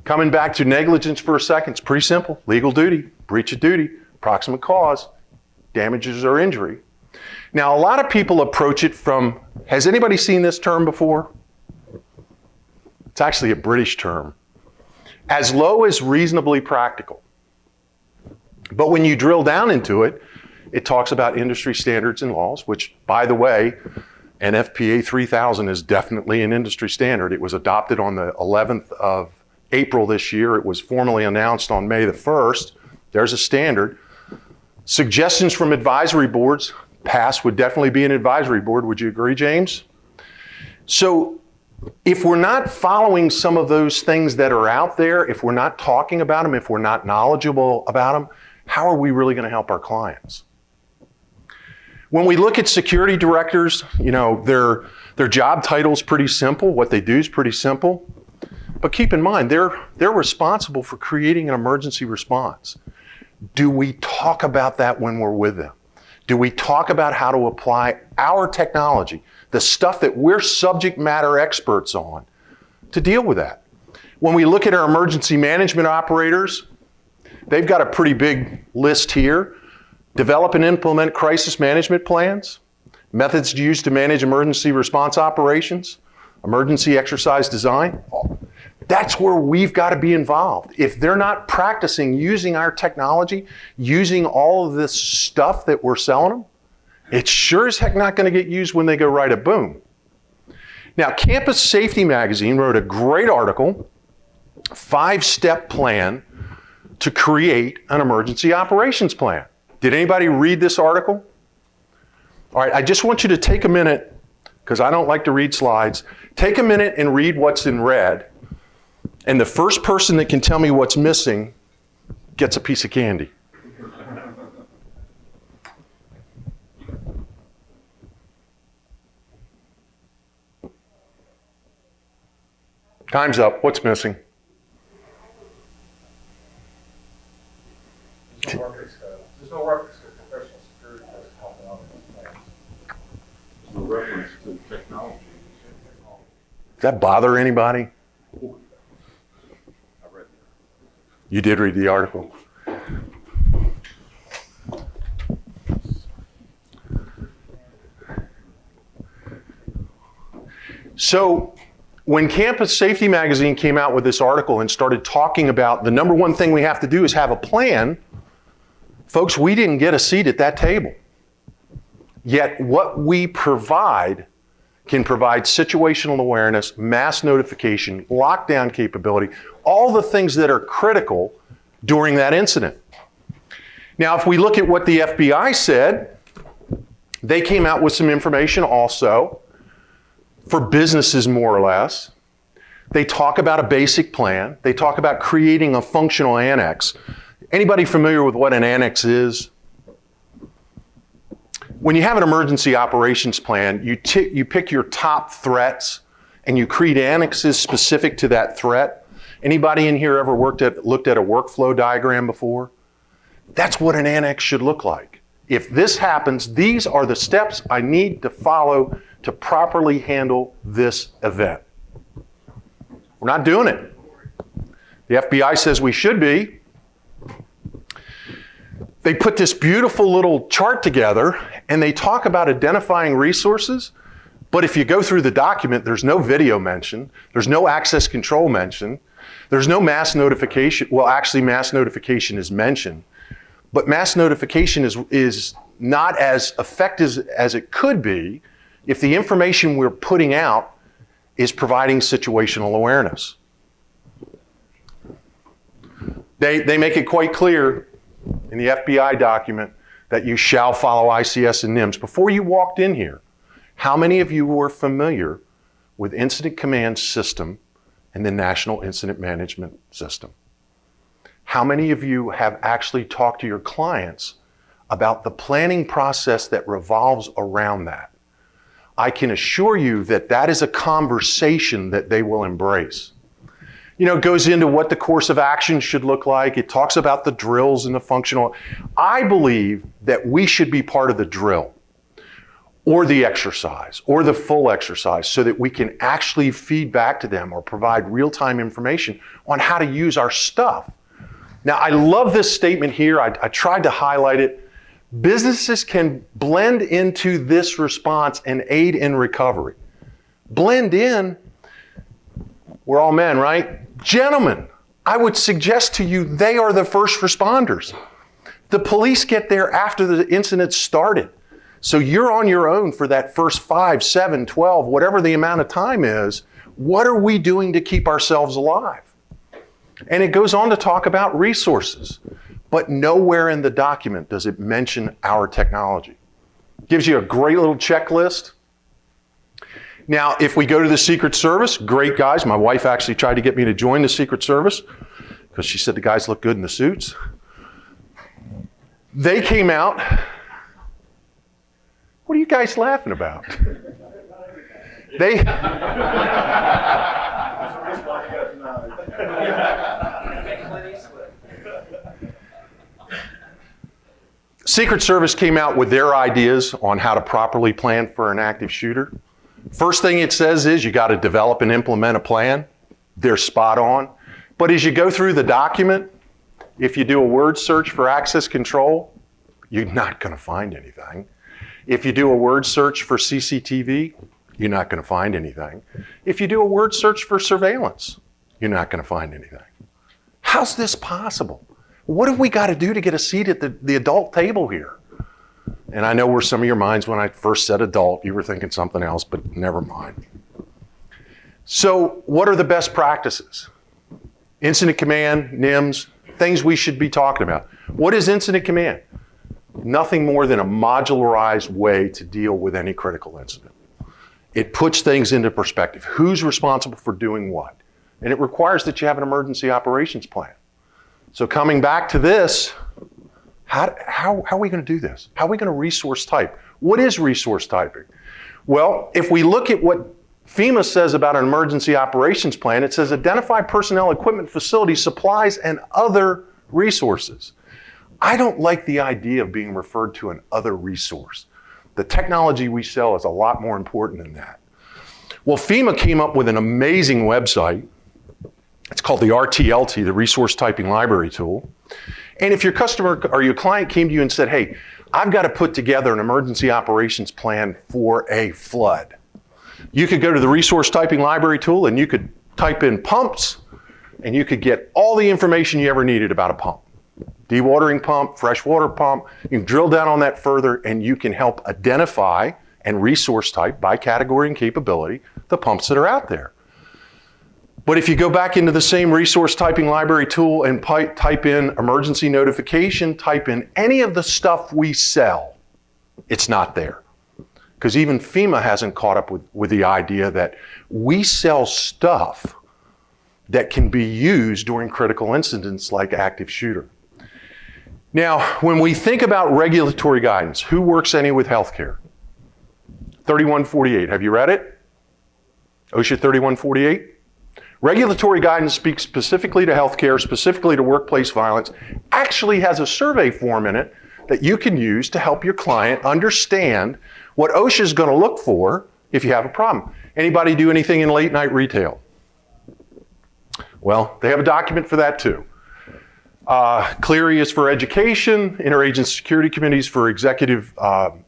Coming back to negligence for a second, it's pretty simple. Legal duty, breach of duty, proximate cause, damages or injury. Now, a lot of people approach it from, has anybody seen this term before? It's actually a British term. As low as reasonably practical. But when you drill down into it, it talks about industry standards and laws, which, by the way, NFPA 3000 is definitely an industry standard. It was adopted on the 11th of April this year. It was formally announced on May the 1st. There's a standard. Suggestions from advisory boards. PASS would definitely be an advisory board. Would you agree, James? So if we're not following some of those things that are out there, if we're not talking about them, if we're not knowledgeable about them, how are we really going to help our clients? When we look at security directors, their job title is pretty simple. What they do is pretty simple. But keep in mind, they're responsible for creating an emergency response. Do we talk about that when we're with them? Do we talk about how to apply our technology, the stuff that we're subject matter experts on, to deal with that? When we look at our emergency management operators, they've got a pretty big list here. Develop and implement crisis management plans, methods used to manage emergency response operations, emergency exercise design. That's where we've got to be involved. If they're not practicing using our technology, using all of this stuff that we're selling them, it's sure as heck not going to get used when they go write a boom. Now, Campus Safety Magazine wrote a great article, 5-step plan to create an emergency operations plan. Did anybody read this article? All right, I just want you to take a minute, because I don't like to read slides. Take a minute and read what's in red. And the first person that can tell me what's missing gets a piece of candy. Time's up. What's missing? There's no reference to professional security as helping out with plans. There's no reference to technology. Does that bother anybody? You did read the article. So when Campus Safety Magazine came out with this article and started talking about the number one thing we have to do is have a plan, folks, we didn't get a seat at that table. Yet what we provide can provide situational awareness, mass notification, lockdown capability, all the things that are critical during that incident. Now, if we look at what the FBI said, they came out with some information also for businesses, more or less. They talk about a basic plan. They talk about creating a functional annex. Anybody familiar with what an annex is? When you have an emergency operations plan, you pick your top threats and you create annexes specific to that threat. Anybody in here ever looked at a workflow diagram before? That's what an annex should look like. If this happens, these are the steps I need to follow to properly handle this event. We're not doing it. The FBI says we should be. They put this beautiful little chart together and they talk about identifying resources, but if you go through the document, there's no video mentioned, there's no access control mentioned, there's no mass notification. Well, actually mass notification is mentioned, but mass notification is not as effective as it could be if the information we're putting out is providing situational awareness. They make it quite clear in the FBI document that you shall follow ICS and NIMS. Before you walked in here, How many of you are familiar with Incident Command System and the National Incident Management System? How many of you have actually talked to your clients about the planning process that revolves around that? I can assure you that that is a conversation that they will embrace. You know, it goes into what the course of action should look like. It talks about the drills and the functional. I believe that we should be part of the drill or the exercise or the full exercise so that we can actually feed back to them or provide real-time information on how to use our stuff. Now, I love this statement here. I tried to highlight it. Businesses can blend into this response and aid in recovery. Blend in, we're all men, right? Gentlemen, I would suggest to you they are the first responders. The police get there after the incident started. So you're on your own for that first 5, 7, 12, whatever the amount of time is. What are we doing to keep ourselves alive? And it goes on to talk about resources, but nowhere in the document does it mention our technology. Gives you a great little checklist. Now, if we go to the Secret Service, great guys. My wife actually tried to get me to join the Secret Service because she said the guys look good in the suits. They came out. What are you guys laughing about? Secret Service came out with their ideas on how to properly plan for an active shooter. First thing it says is you got to develop and implement a plan. They're spot on. But as you go through the document, if you do a word search for access control, you're not going to find anything. If you do a word search for CCTV, you're not going to find anything. If you do a word search for surveillance, you're not going to find anything. How's this possible? What have we got to do to get a seat at the adult table here? And I know where some of your minds, when I first said adult, you were thinking something else, but never mind. So what are the best practices? Incident command, NIMS, things we should be talking about. What is incident command? Nothing more than a modularized way to deal with any critical incident. It puts things into perspective. Who's responsible for doing what? And it requires that you have an emergency operations plan. So coming back to this, how are we going to do this? How are we going to resource type? What is resource typing? Well, if we look at what FEMA says about an emergency operations plan, it says identify personnel, equipment, facilities, supplies, and other resources. I don't like the idea of being referred to an other resource. The technology we sell is a lot more important than that. Well, FEMA came up with an amazing website. It's called the RTLT, the Resource Typing Library Tool. And if your customer or your client came to you and said, hey, I've got to put together an emergency operations plan for a flood, you could go to the Resource Typing Library Tool and you could type in pumps and you could get all the information you ever needed about a pump. Dewatering pump, freshwater pump. You can drill down on that further and you can help identify and resource type by category and capability the pumps that are out there. But if you go back into the same resource typing library tool and type in emergency notification, type in any of the stuff we sell, it's not there. Because even FEMA hasn't caught up with the idea that we sell stuff that can be used during critical incidents like active shooter. Now, when we think about regulatory guidance, who works any with healthcare? 3148, have you read it? OSHA 3148? Regulatory guidance speaks specifically to healthcare, specifically to workplace violence, actually has a survey form in it that you can use to help your client understand what OSHA is going to look for if you have a problem. Anybody do anything in late night retail? Well, they have a document for that too. CLEARI is for education, interagency security committees for executive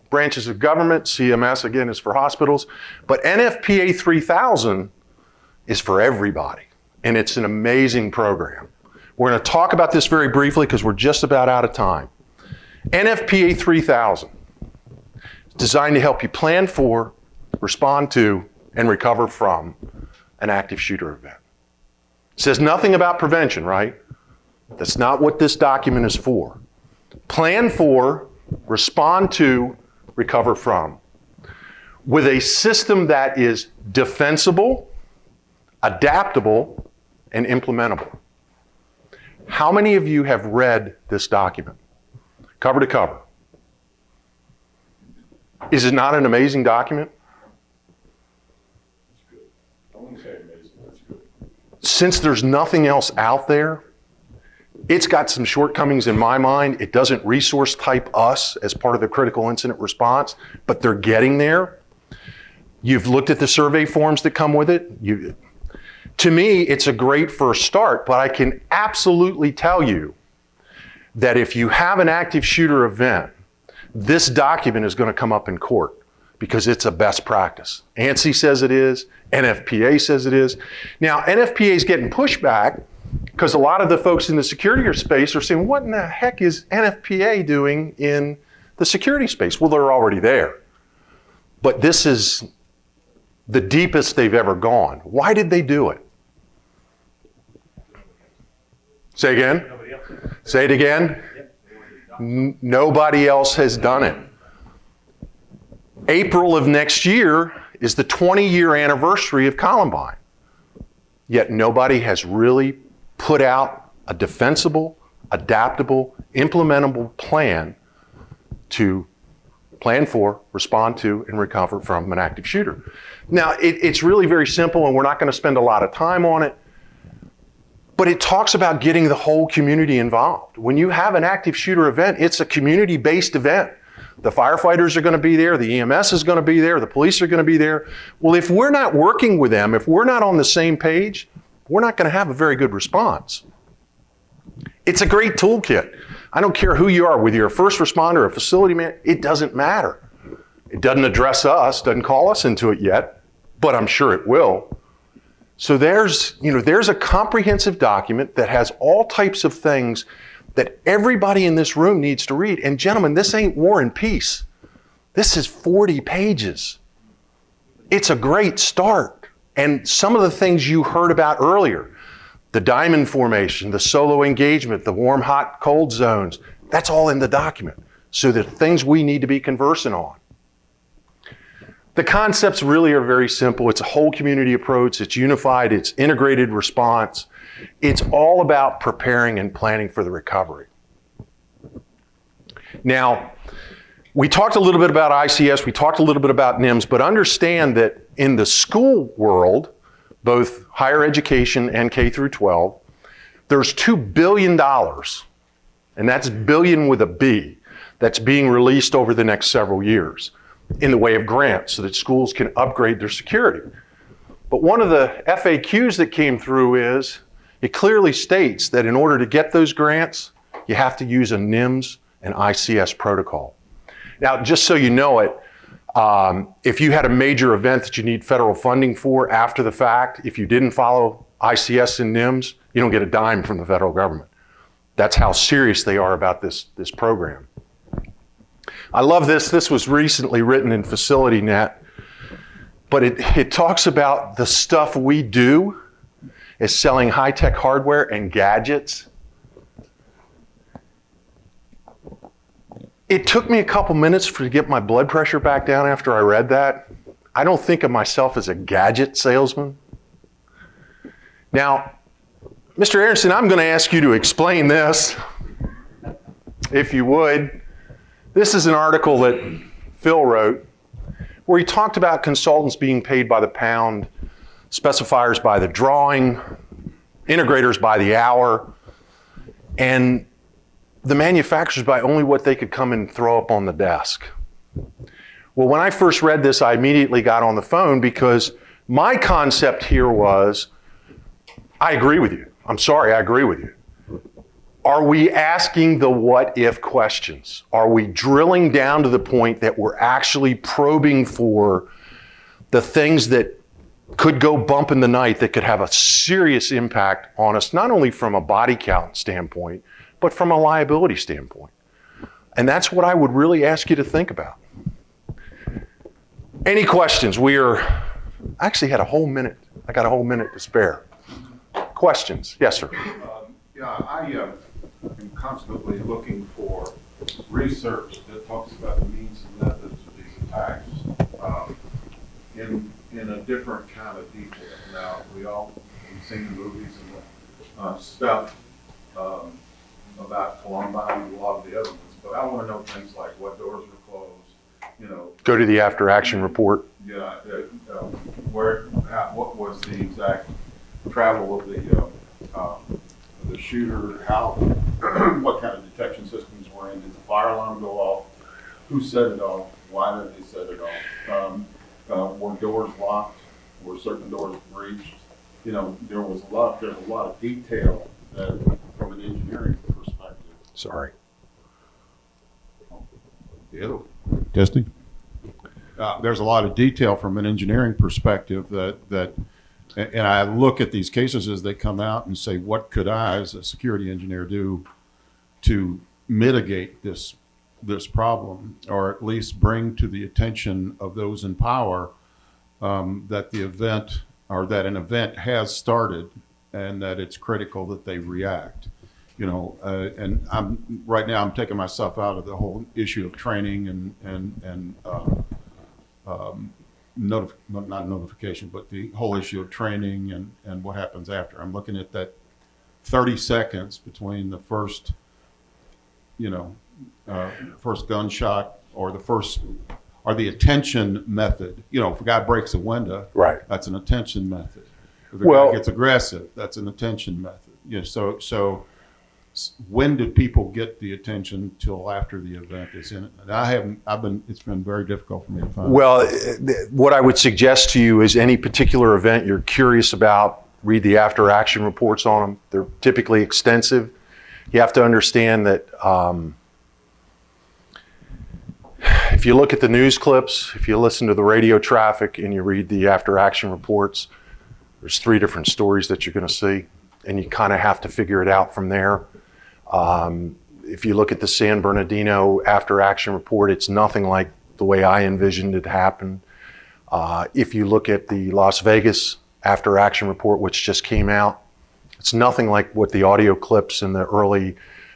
branches of government, CMS again is for hospitals, but NFPA 3000 is for everybody, and it's an amazing program. We're going to talk about this very briefly because we're just about out of time. NFPA 3000 is designed to help you plan for, respond to, and recover from an active shooter event. It says nothing about prevention, right? That's not what this document is for. Plan for, respond to, recover from. with a system that is defensible, adaptable, and implementable. How many of you have read this document, cover to cover? Is it not an amazing document? I wouldn't say amazing, that's good. Since there's nothing else out there, it's got some shortcomings in my mind. It doesn't resource type us as part of the critical incident response, but they're getting there. You've looked at the survey forms that come with it. To me, it's a great first start, but I can absolutely tell you that if you have an active shooter event, this document is going to come up in court because it's a best practice. ANSI says it is, NFPA says it is. Now, NFPA is getting pushback because a lot of the folks in the security space are saying, what in the heck is NFPA doing in the security space? Well, they're already there. But this is the deepest they've ever gone. Why did they do it? Say again? Say it again? Nobody else has done it. April of next year is the 20-year anniversary of Columbine. Yet nobody has really put out a defensible, adaptable, implementable plan to plan for, respond to, and recover from an active shooter. Now, it's really very simple, and we're not going to spend a lot of time on it, but it talks about getting the whole community involved. When you have an active shooter event, it's a community-based event. The firefighters are going to be there, the EMS is going to be there, the police are going to be there. Well, if we're not working with them, if we're not on the same page, we're not going to have a very good response. It's a great toolkit. I don't care who you are, whether you're a first responder, a facility man, it doesn't matter. It doesn't address us, doesn't call us into it yet, but I'm sure it will. So there's a comprehensive document that has all types of things that everybody in this room needs to read. And gentlemen, this ain't War and Peace. This is 40 pages. It's a great start. And some of the things you heard about earlier, the diamond formation, the solo engagement, the warm, hot, cold zones, that's all in the document. So the things we need to be conversant on. The concepts really are very simple. It's a whole community approach. It's unified. It's integrated response. It's all about preparing and planning for the recovery. Now, we talked a little bit about ICS. We talked a little bit about NIMS, but understand that in the school world, both higher education and K through 12, there's $2 billion, and that's billion with a B, that's being released over the next several years in the way of grants so that schools can upgrade their security. But one of the FAQs that came through is, it clearly states that in order to get those grants, you have to use a NIMS and ICS protocol. Now, just so you know it, if you had a major event that you need federal funding for after the fact, if you didn't follow ICS and NIMS, you don't get a dime from the federal government. That's how serious they are about this program. I love this. This was recently written in FacilityNet, but it talks about the stuff we do is selling high-tech hardware and gadgets. It took me a couple minutes to get my blood pressure back down after I read that. I don't think of myself as a gadget salesman. Now, Mr. Aronson, I'm going to ask you to explain this, if you would. This is an article that Phil wrote where he talked about consultants being paid by the pound, specifiers by the drawing, integrators by the hour, and the manufacturers by only what they could come and throw up on the desk. Well, when I first read this, I immediately got on the phone because my concept here was, I agree with you. I'm sorry, I agree with you. Are we asking the what if questions? Are we drilling down to the point that we're actually probing for the things that could go bump in the night that could have a serious impact on us, not only from a body count standpoint, but from a liability standpoint? And that's what I would really ask you to think about. Any questions? I actually had a whole minute. I got a whole minute to spare. Questions? Yes, sir. I am constantly looking for research that talks about the means and methods of these attacks. in a different kind of detail. Now, we've seen the movies and stuff about Columbine and a lot of the other ones, but I want to know things like what doors were closed, Go to the after action report. yeah, what was the exact travel of the shooter, how, what kind of detection systems were in, did the fire alarm go off, who set it off, why did they set it off, were doors locked, were certain doors breached, there's a lot of detail from an engineering perspective. Sorry. Testing. There's a lot of detail from an engineering perspective and I look at these cases as they come out and say, what could I, as a security engineer, do to mitigate this problem, or at least bring to the attention of those in power that the event, or that an event has started, and that it's critical that they react. And right now I'm taking myself out of the whole issue of training and not notification, but the whole issue of training and what happens after. I'm looking at that 30 seconds between the first, first gunshot or the attention method. If a guy breaks a window, Right. that's an attention method. If a Well- guy gets aggressive, that's an attention method. So when do people get the attention till after the event is in it? It's been very difficult for me to find. Well, what I would suggest to you is any particular event you're curious about, read the after action reports on them. They're typically extensive. You have to understand that if you look at the news clips, if you listen to the radio traffic and you read the after action reports, there's 3 different stories that you're going to see, and you kind of have to figure it out from there. If you look at the San Bernardino after action report, it's nothing like the way I envisioned it happen. If you look at the Las Vegas after action report, which just came out, it's nothing like what the audio clips and the early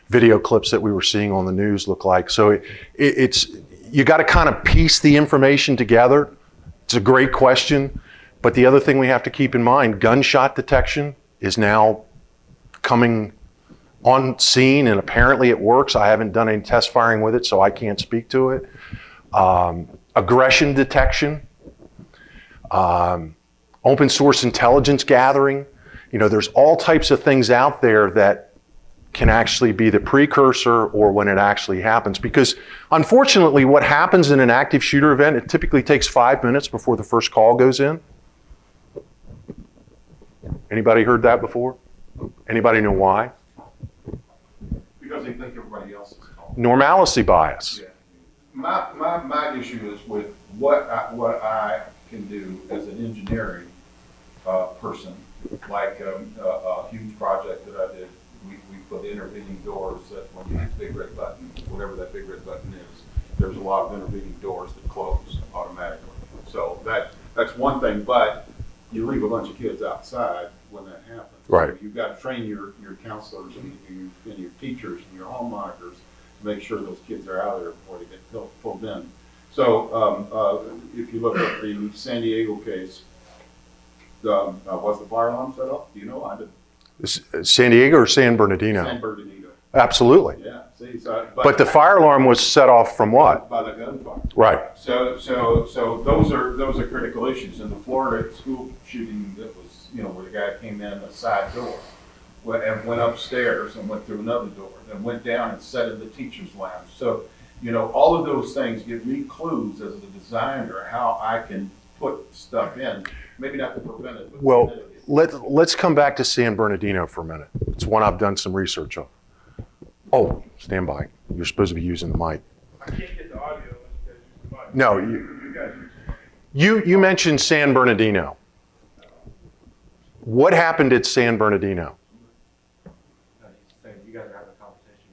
video clips that we were seeing on the news look like. So you got to kind of piece the information together. It's a great question, but the other thing we have to keep in mind, gunshot detection is now coming on scene, and apparently it works. I haven't done any test firing with it, so I can't speak to it. Aggression detection, open source intelligence gathering. There's all types of things out there that can actually be the precursor or when it actually happens. Because unfortunately, what happens in an active shooter event, it typically takes 5 minutes before the first call goes in. Anybody heard that before? Anybody know why? Because they think everybody else is calling. Normalcy bias. Yeah. My issue is with what I can do as an engineering person, like a huge project that I did. We put intervening doors that when you hit the big red button, whatever that big red button is, there's a lot of intervening doors that close automatically. So that's one thing, but you leave a bunch of kids outside when that happens. Right. So you've got to train your counselors and your teachers and your home monitors to make sure those kids are out of there before they get pulled in. So if you look at the San Diego case, was the fire alarm set off? Do you know? I did. San Diego or San Bernardino? San Bernardino. Absolutely. Yeah. See, But the fire alarm was set off from what? By the gunfire. Right. So those are critical issues. In the Florida school shooting, that was where the guy came in a side door, and went upstairs and went through another door, and went down and sat in the teacher's lounge. So all of those things give me clues as a designer how I can put stuff in. Maybe not to prevent it, but Well, to mitigate. let's come back to San Bernardino for a minute. It's one I've done some research on. Oh, stand by. You're supposed to be using the mic. I can't get the audio unless you guys use the mic. No, You guys use you mentioned San Bernardino. What happened at San Bernardino? You guys are having a conversation.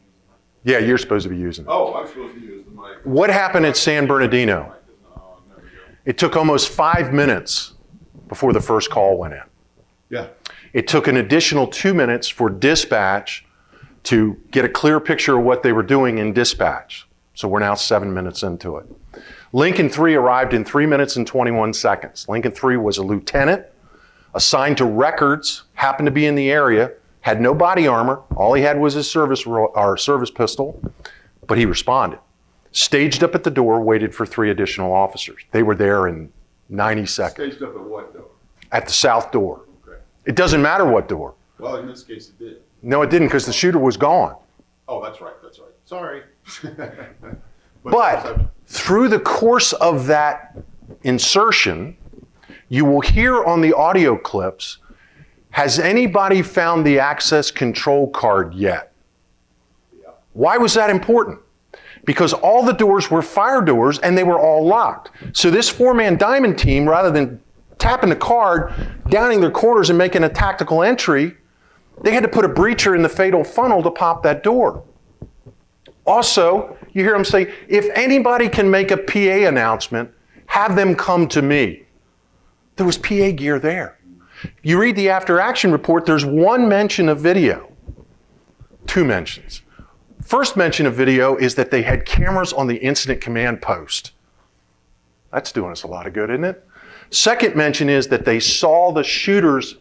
Yeah, you're supposed to be using it. Oh, I'm supposed to use the mic. What happened at San Bernardino? It took almost 5 minutes before the first call went in. Yeah. It took an additional 2 minutes for dispatch to get a clear picture of what they were doing in dispatch. So we're now 7 minutes into it. Lincoln 3 arrived in 3 minutes and 21 seconds. Lincoln 3 was a lieutenant assigned to records, happened to be in the area, had no body armor. All he had was his service pistol, but he responded. Staged up at the door, waited for 3 additional officers. They were there in 90 seconds. Staged up at what door? At the south door. Okay. It doesn't matter what door. Well, in this case, it did. No, it didn't, because the shooter was gone. Oh, that's right. That's right. Sorry. But through the course of that insertion, you will hear on the audio clips, has anybody found the access control card yet? Yeah. Why was that important? Because all the doors were fire doors and they were all locked. So this 4-man diamond team, rather than tapping the card, downing their corners and making a tactical entry, they had to put a breacher in the fatal funnel to pop that door. Also, you hear them say, if anybody can make a PA announcement, have them come to me. There was PA gear there. You read the after action report, there's 1 mention of video. 2 mentions. First mention of video is that they had cameras on the incident command post. That's doing us a lot of good, isn't it? Second mention is that they saw the shooters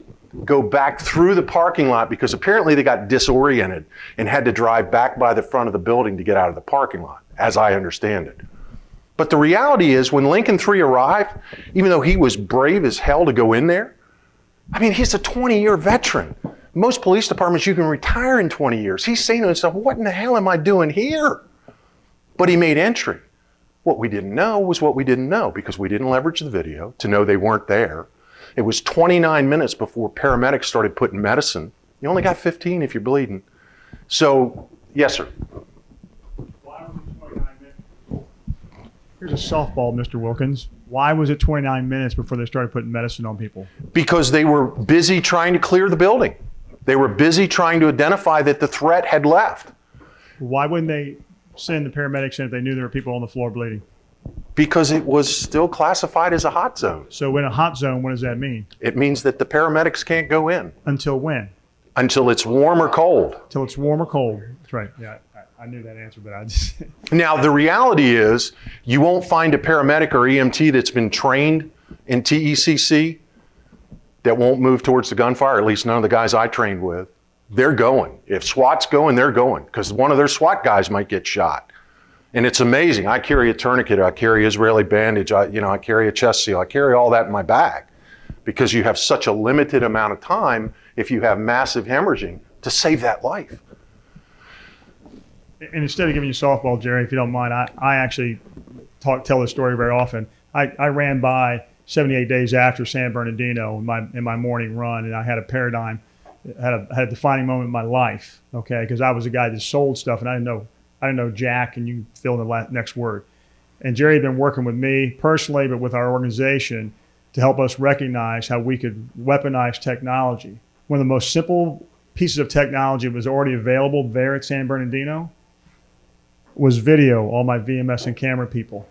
go back through the parking lot because apparently they got disoriented and had to drive back by the front of the building to get out of the parking lot, as I understand it. But the reality is when Lincoln 3 arrived, even though he was brave as hell to go in there, I mean, he's a 20-year veteran. Most police departments, you can retire in 20 years. He's saying to himself, what in the hell am I doing here? But he made entry. What we didn't know was what we didn't know because we didn't leverage the video to know they weren't there. It was 29 minutes before paramedics started putting medicine. You only got 15 if you're bleeding. So, yes, sir. Why was it 29 minutes? Here's a softball, Mr. Wilkins. Why was it 29 minutes before they started putting medicine on people? Because they were busy trying to clear the building. They were busy trying to identify that the threat had left. Why wouldn't they send the paramedics in if they knew there were people on the floor bleeding? Because it was still classified as a hot zone. So in a hot zone, what does that mean? It means that the paramedics can't go in. Until when? Until it's warm or cold. Until it's warm or cold. That's right. Yeah, I knew that answer, but I just... Now, the reality is you won't find a paramedic or EMT that's been trained in TECC that won't move towards the gunfire, at least none of the guys I trained with. They're going. If SWAT's going, they're going, because one of their SWAT guys might get shot. And it's amazing. I carry a tourniquet, I carry Israeli bandage, I carry a chest seal, I carry all that in my bag because you have such a limited amount of time if you have massive hemorrhaging to save that life. And instead of giving you softball, Jerry, if you don't mind, I actually tell this story very often. I ran by 78 days after San Bernardino in my morning run, and I had a paradigm, had a defining moment in my life, okay, because I was a guy that sold stuff, and I didn't know Jack, and you can fill in the next word. And Jerry had been working with me personally, but with our organization to help us recognize how we could weaponize technology. One of the most simple pieces of technology that was already available there at San Bernardino was video, all my VMS and camera people.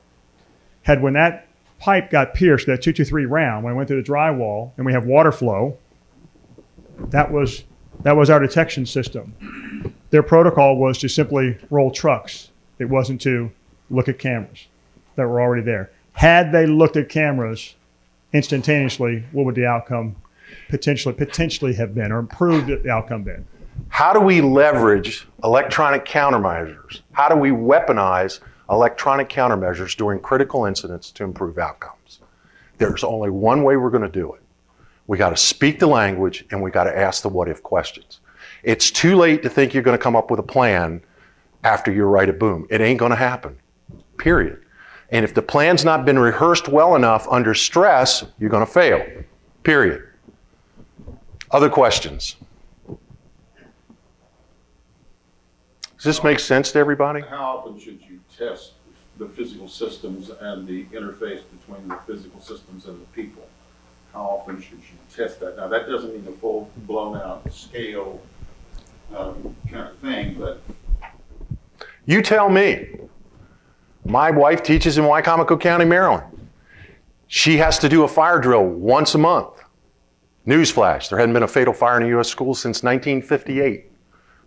When that pipe got pierced, that 223 round, when it went through the drywall, and we have water flow, that was our detection system. Their protocol was to simply roll trucks. It wasn't to look at cameras that were already there. Had they looked at cameras instantaneously, what would the outcome potentially have been, or improved the outcome been? How do we leverage electronic countermeasures? How do we weaponize electronic countermeasures during critical incidents to improve outcomes? There's only one way we're going to do it. We got to speak the language and we got to ask the what if questions. It's too late to think you're going to come up with a plan after you write a boom. It ain't going to happen, period. And if the plan's not been rehearsed well enough under stress, you're going to fail, period. Other questions? Does this make sense to everybody? How often should you test the physical systems and the interface between the physical systems and the people? How often should you test that? Now, that doesn't mean a full blown out scale kind of thing, but... You tell me. My wife teaches in Wycomico County, Maryland. She has to do a fire drill once a month. Newsflash, there hadn't been a fatal fire in a U.S. school since 1958,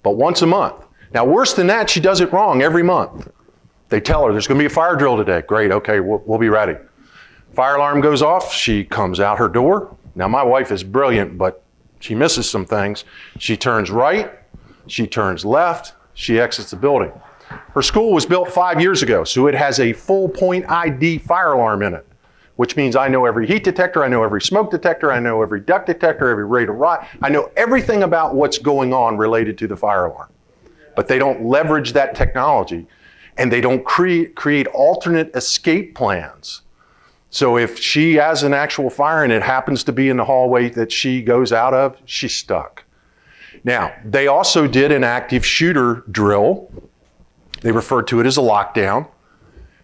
but once a month. Now, worse than that, she does it wrong every month. They tell her there's going to be a fire drill today. Great, okay, we'll be ready. Fire alarm goes off. She comes out her door. Now, my wife is brilliant, but she misses some things. She turns right, she turns left, she exits the building. Her school was built 5 years ago, so it has a full point ID fire alarm in it, which means I know every heat detector, I know every smoke detector, I know every duct detector, every rate of rise. I know everything about what's going on related to the fire alarm. But they don't leverage that technology, and they don't create alternate escape plans. So if she has an actual fire and it happens to be in the hallway that she goes out of, she's stuck. Now, they also did an active shooter drill. They referred to it as a lockdown.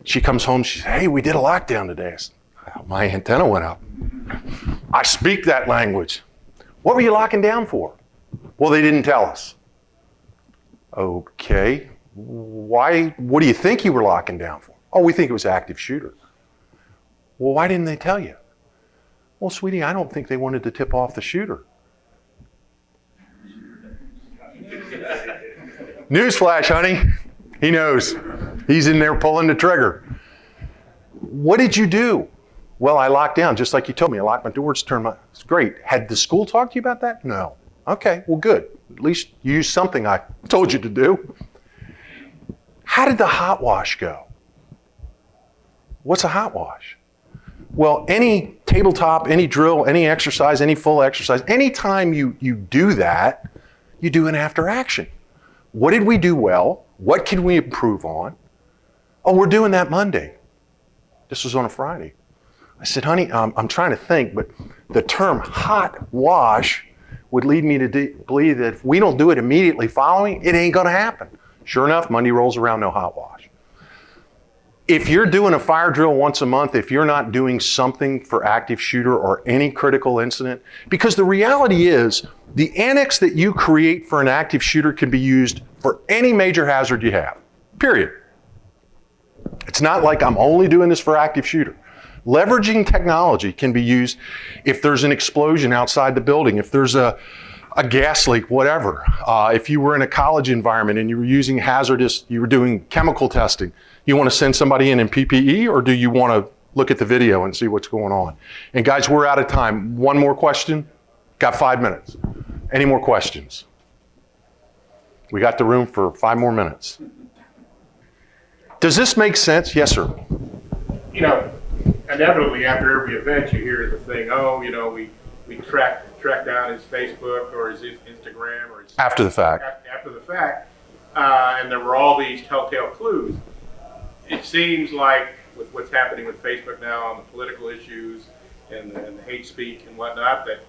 She comes home, she says, hey, we did a lockdown today. I said, my antenna went up. I speak that language. What were you locking down for? Well, they didn't tell us. Okay, why? What do you think you were locking down for? Oh, we think it was active shooter. Well, why didn't they tell you? Well, sweetie, I don't think they wanted to tip off the shooter. Newsflash, honey. He knows. He's in there pulling the trigger. What did you do? Well, I locked down, just like you told me. I locked my doors, turned my... It's great. Had the school talked to you about that? No. Okay, well, good. At least you used something I told you to do. How did the hot wash go? What's a hot wash? Well, any tabletop, any drill, any exercise, any full exercise, anytime you do that, you do an after action. What did we do well? What can we improve on? Oh, we're doing that Monday. This was on a Friday. I said, honey, I'm trying to think, but the term hot wash would lead me to believe that if we don't do it immediately following, it ain't gonna happen. Sure enough, Monday rolls around, no hot wash. If you're doing a fire drill once a month, if you're not doing something for active shooter or any critical incident, because the reality is, the annex that you create for an active shooter can be used for any major hazard you have, period. It's not like I'm only doing this for active shooter. Leveraging technology can be used if there's an explosion outside the building, if there's a gas leak, whatever. If you were in a college environment and you were using hazardous, you were doing chemical testing, you want to send somebody in PPE, or do you want to look at the video and see what's going on? And guys, we're out of time. One more question? Got 5 minutes. Any more questions? We got the room for 5 more minutes. Does this make sense? Yes, sir. You know, inevitably after every event you hear the thing, oh, you know, we track down his Facebook or his Instagram or his... After the fact. After the fact. And there were all these telltale clues. It seems like with what's happening with Facebook now on the political issues and the hate speak and whatnot, that,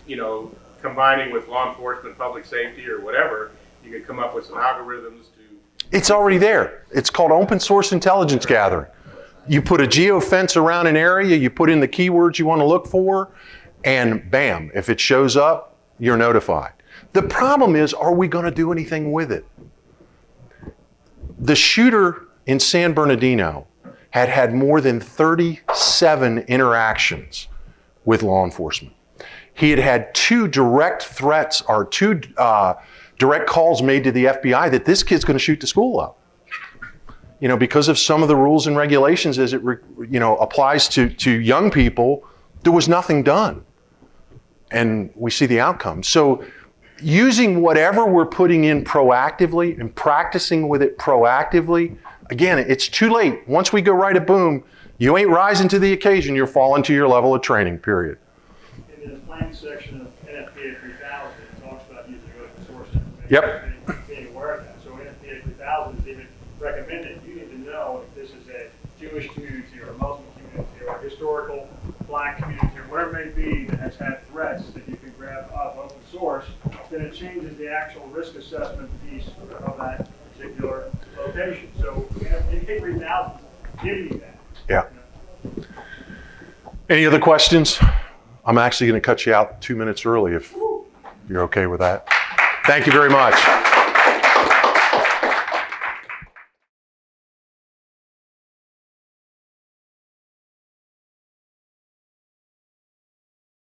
you know, combining with law enforcement, public safety or whatever, you could come up with some algorithms to... It's already there. It's called open source intelligence gathering. You put a geofence around an area, you put in the keywords you want to look for, and bam, if it shows up, you're notified. The problem is, are we going to do anything with it? The shooter in San Bernardino had more than 37 interactions with law enforcement. He had 2 direct threats or 2 direct calls made to the FBI that this kid's going to shoot the school up. You know, because of some of the rules and regulations as it applies to young people, there was nothing done. And we see the outcome. So using whatever we're putting in proactively and practicing with it proactively, again, it's too late. Once we go right at boom, you ain't rising to the occasion, you're falling to your level of training, period. In the planning section of NFPA 3000, it talks about using open source information. Yep. Being aware of that. So NFPA 3000 is even recommended. You need to know if this is a Jewish community or a Muslim community or a historical black community or whatever it may be that has had threats that you can grab off open source, then it changes the actual risk assessment piece of that particular location. So NFPA 3000 is giving you that. Yeah. Any other questions? I'm actually going to cut you out 2 minutes early if you're okay with that. Thank you very much.